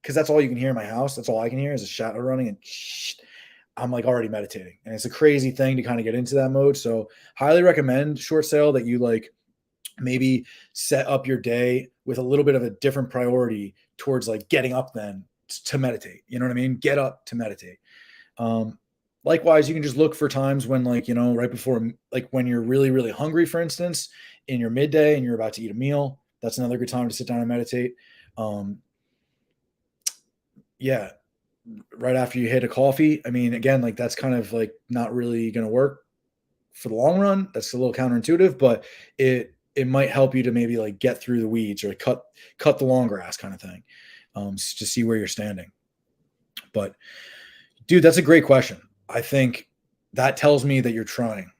S1: because that's all you can hear in my house. That's all I can hear is a shower running and I'm like already meditating. And it's a crazy thing to kind of get into that mode. So highly recommend, Short Sale, that you like maybe set up your day with a little bit of a different priority towards like getting up then to meditate. You know what I mean? Get up to meditate. Likewise, you can just look for times when, like, you know, right before, like when you're really, really hungry, for instance, in your midday and you're about to eat a meal. That's another good time to sit down and meditate. Yeah, right after you hit a coffee. I mean, again, like that's kind of like not really going to work for the long run. That's a little counterintuitive, but it might help you to maybe like get through the weeds or cut the long grass kind of thing, to see where you're standing. But dude, that's a great question. I think that tells me that you're trying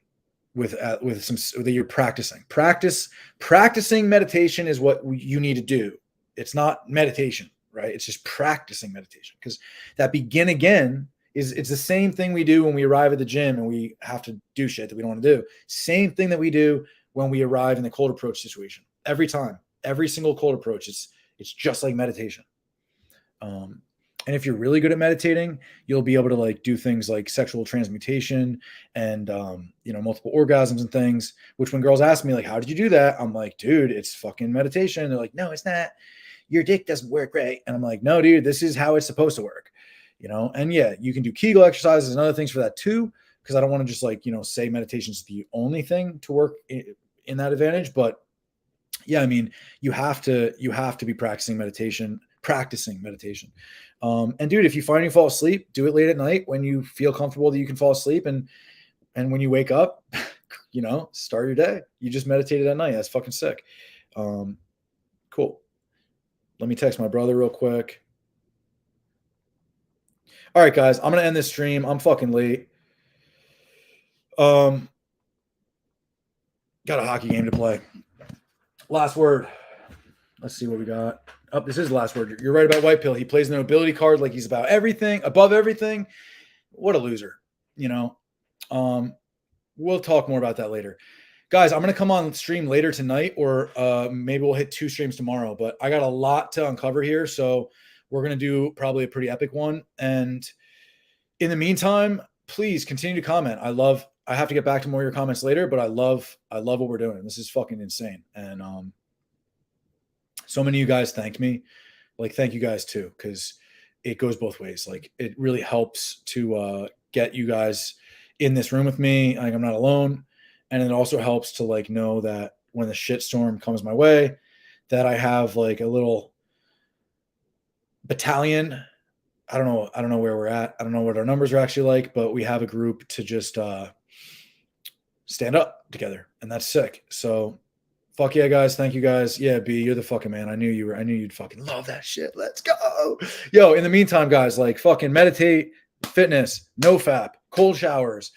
S1: with some, that you're practicing. Practicing meditation is what you need to do. It's not meditation, right? It's just practicing meditation, because that begin again it's the same thing we do when we arrive at the gym and we have to do shit that we don't want to do. Same thing that we do when we arrive in the cold approach situation. Every time. every single cold approach. It's just like meditation. And if you're really good at meditating, you'll be able to like do things like sexual transmutation and multiple orgasms and things, which when girls ask me like, how did you do that? I'm like, dude, it's fucking meditation. They're like, no, it's not. Your dick doesn't work right. And I'm like, no, dude, this is how it's supposed to work. And yeah, you can do Kegel exercises and other things for that too, because I don't want to just like, say meditation is the only thing to work in that advantage. But yeah, I mean, you have to be practicing meditation. And dude, if you find you fall asleep, do it late at night when you feel comfortable that you can fall asleep. And when you wake up, start your day. You just meditated at night. That's fucking sick. Cool. Let me text my brother real quick. All right, guys, I'm going to end this stream. I'm fucking late. Got a hockey game to play. Last word. Let's see what we got. Oh, this is the last word. You're right about White Pill. He plays an ability card like he's about everything, above everything. What a loser, We'll talk more about that later. Guys, I'm going to come on stream later tonight, or maybe we'll hit 2 streams tomorrow, but I got a lot to uncover here, so we're going to do probably a pretty epic one. And in the meantime, please continue to comment. I have to get back to more of your comments later, but I love what we're doing. This is fucking insane. And so many of you guys thanked me. Like, thank you guys too, because it goes both ways. Like, it really helps to get you guys in this room with me. Like, I'm not alone. And it also helps to like know that when the shitstorm comes my way, that I have like a little battalion. I don't know where we're at. I don't know what our numbers are actually like, but we have a group to just stand up together, and that's sick. So fuck yeah, guys. Thank you guys. Yeah, B, you're the fucking man. I knew you'd fucking love that shit. Let's go. Yo, in the meantime, guys, like fucking meditate, fitness, NoFap, cold showers,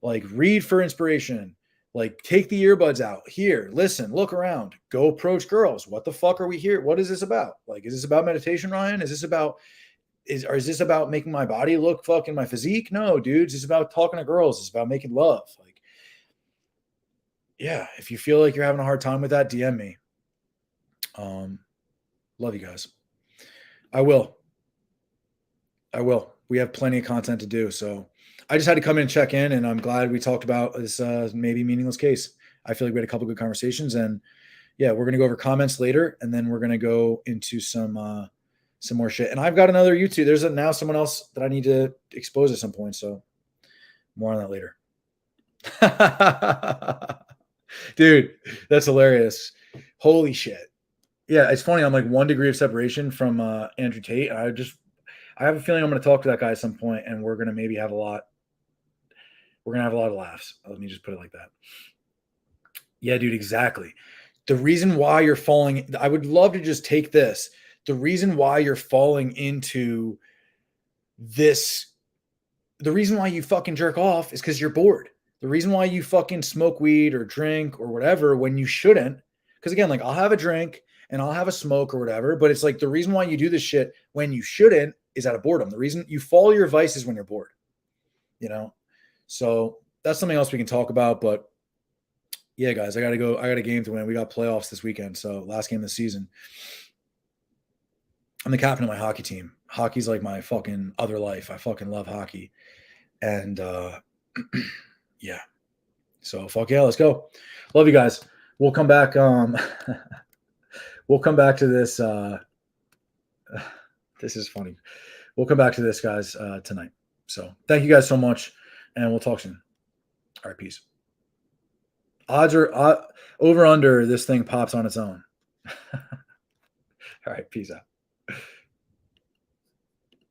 S1: like read for inspiration, like take the earbuds out here, listen, look around, go approach girls. What the fuck are we here? What is this about? Like, is this about meditation, Ryan? Is this about making my body look fucking my physique? No, dudes. It's about talking to girls. It's about making love. Like, yeah, if you feel like you're having a hard time with that, DM me. Love you guys. I will. We have plenty of content to do. So I just had to come in and check in, and I'm glad we talked about this maybe meaningless case. I feel like we had a couple good conversations, and yeah, we're going to go over comments later, and then we're going to go into some more shit. And I've got another YouTube. There's now someone else that I need to expose at some point. So more on that later. Dude, that's hilarious. Holy shit. Yeah, it's funny. I'm like 1 degree of separation from Andrew Tate. I have a feeling I'm going to talk to that guy at some point, and we're going to maybe have a lot. We're going to have a lot of laughs. Let me just put it like that. Yeah, dude, exactly. The reason why you're falling, I would love to just take this. The reason why you're falling into this, the reason why you fucking jerk off is because you're bored. The reason why you fucking smoke weed or drink or whatever when you shouldn't, because again, like I'll have a drink and I'll have a smoke or whatever, but it's like the reason why you do this shit when you shouldn't is out of boredom. The reason you follow your vices when you're bored, So that's something else we can talk about. But yeah, guys, I got to go. I got a game to win. We got playoffs this weekend. So last game of the season. I'm the captain of my hockey team. Hockey's like my fucking other life. I fucking love hockey. And yeah. So fuck yeah, let's go. Love you guys. We'll come back. We'll come back to this. This is funny. We'll come back to this, guys, tonight. So thank you guys so much, and we'll talk soon. All right, peace. Odds are over under this thing pops on its own. All right, peace out.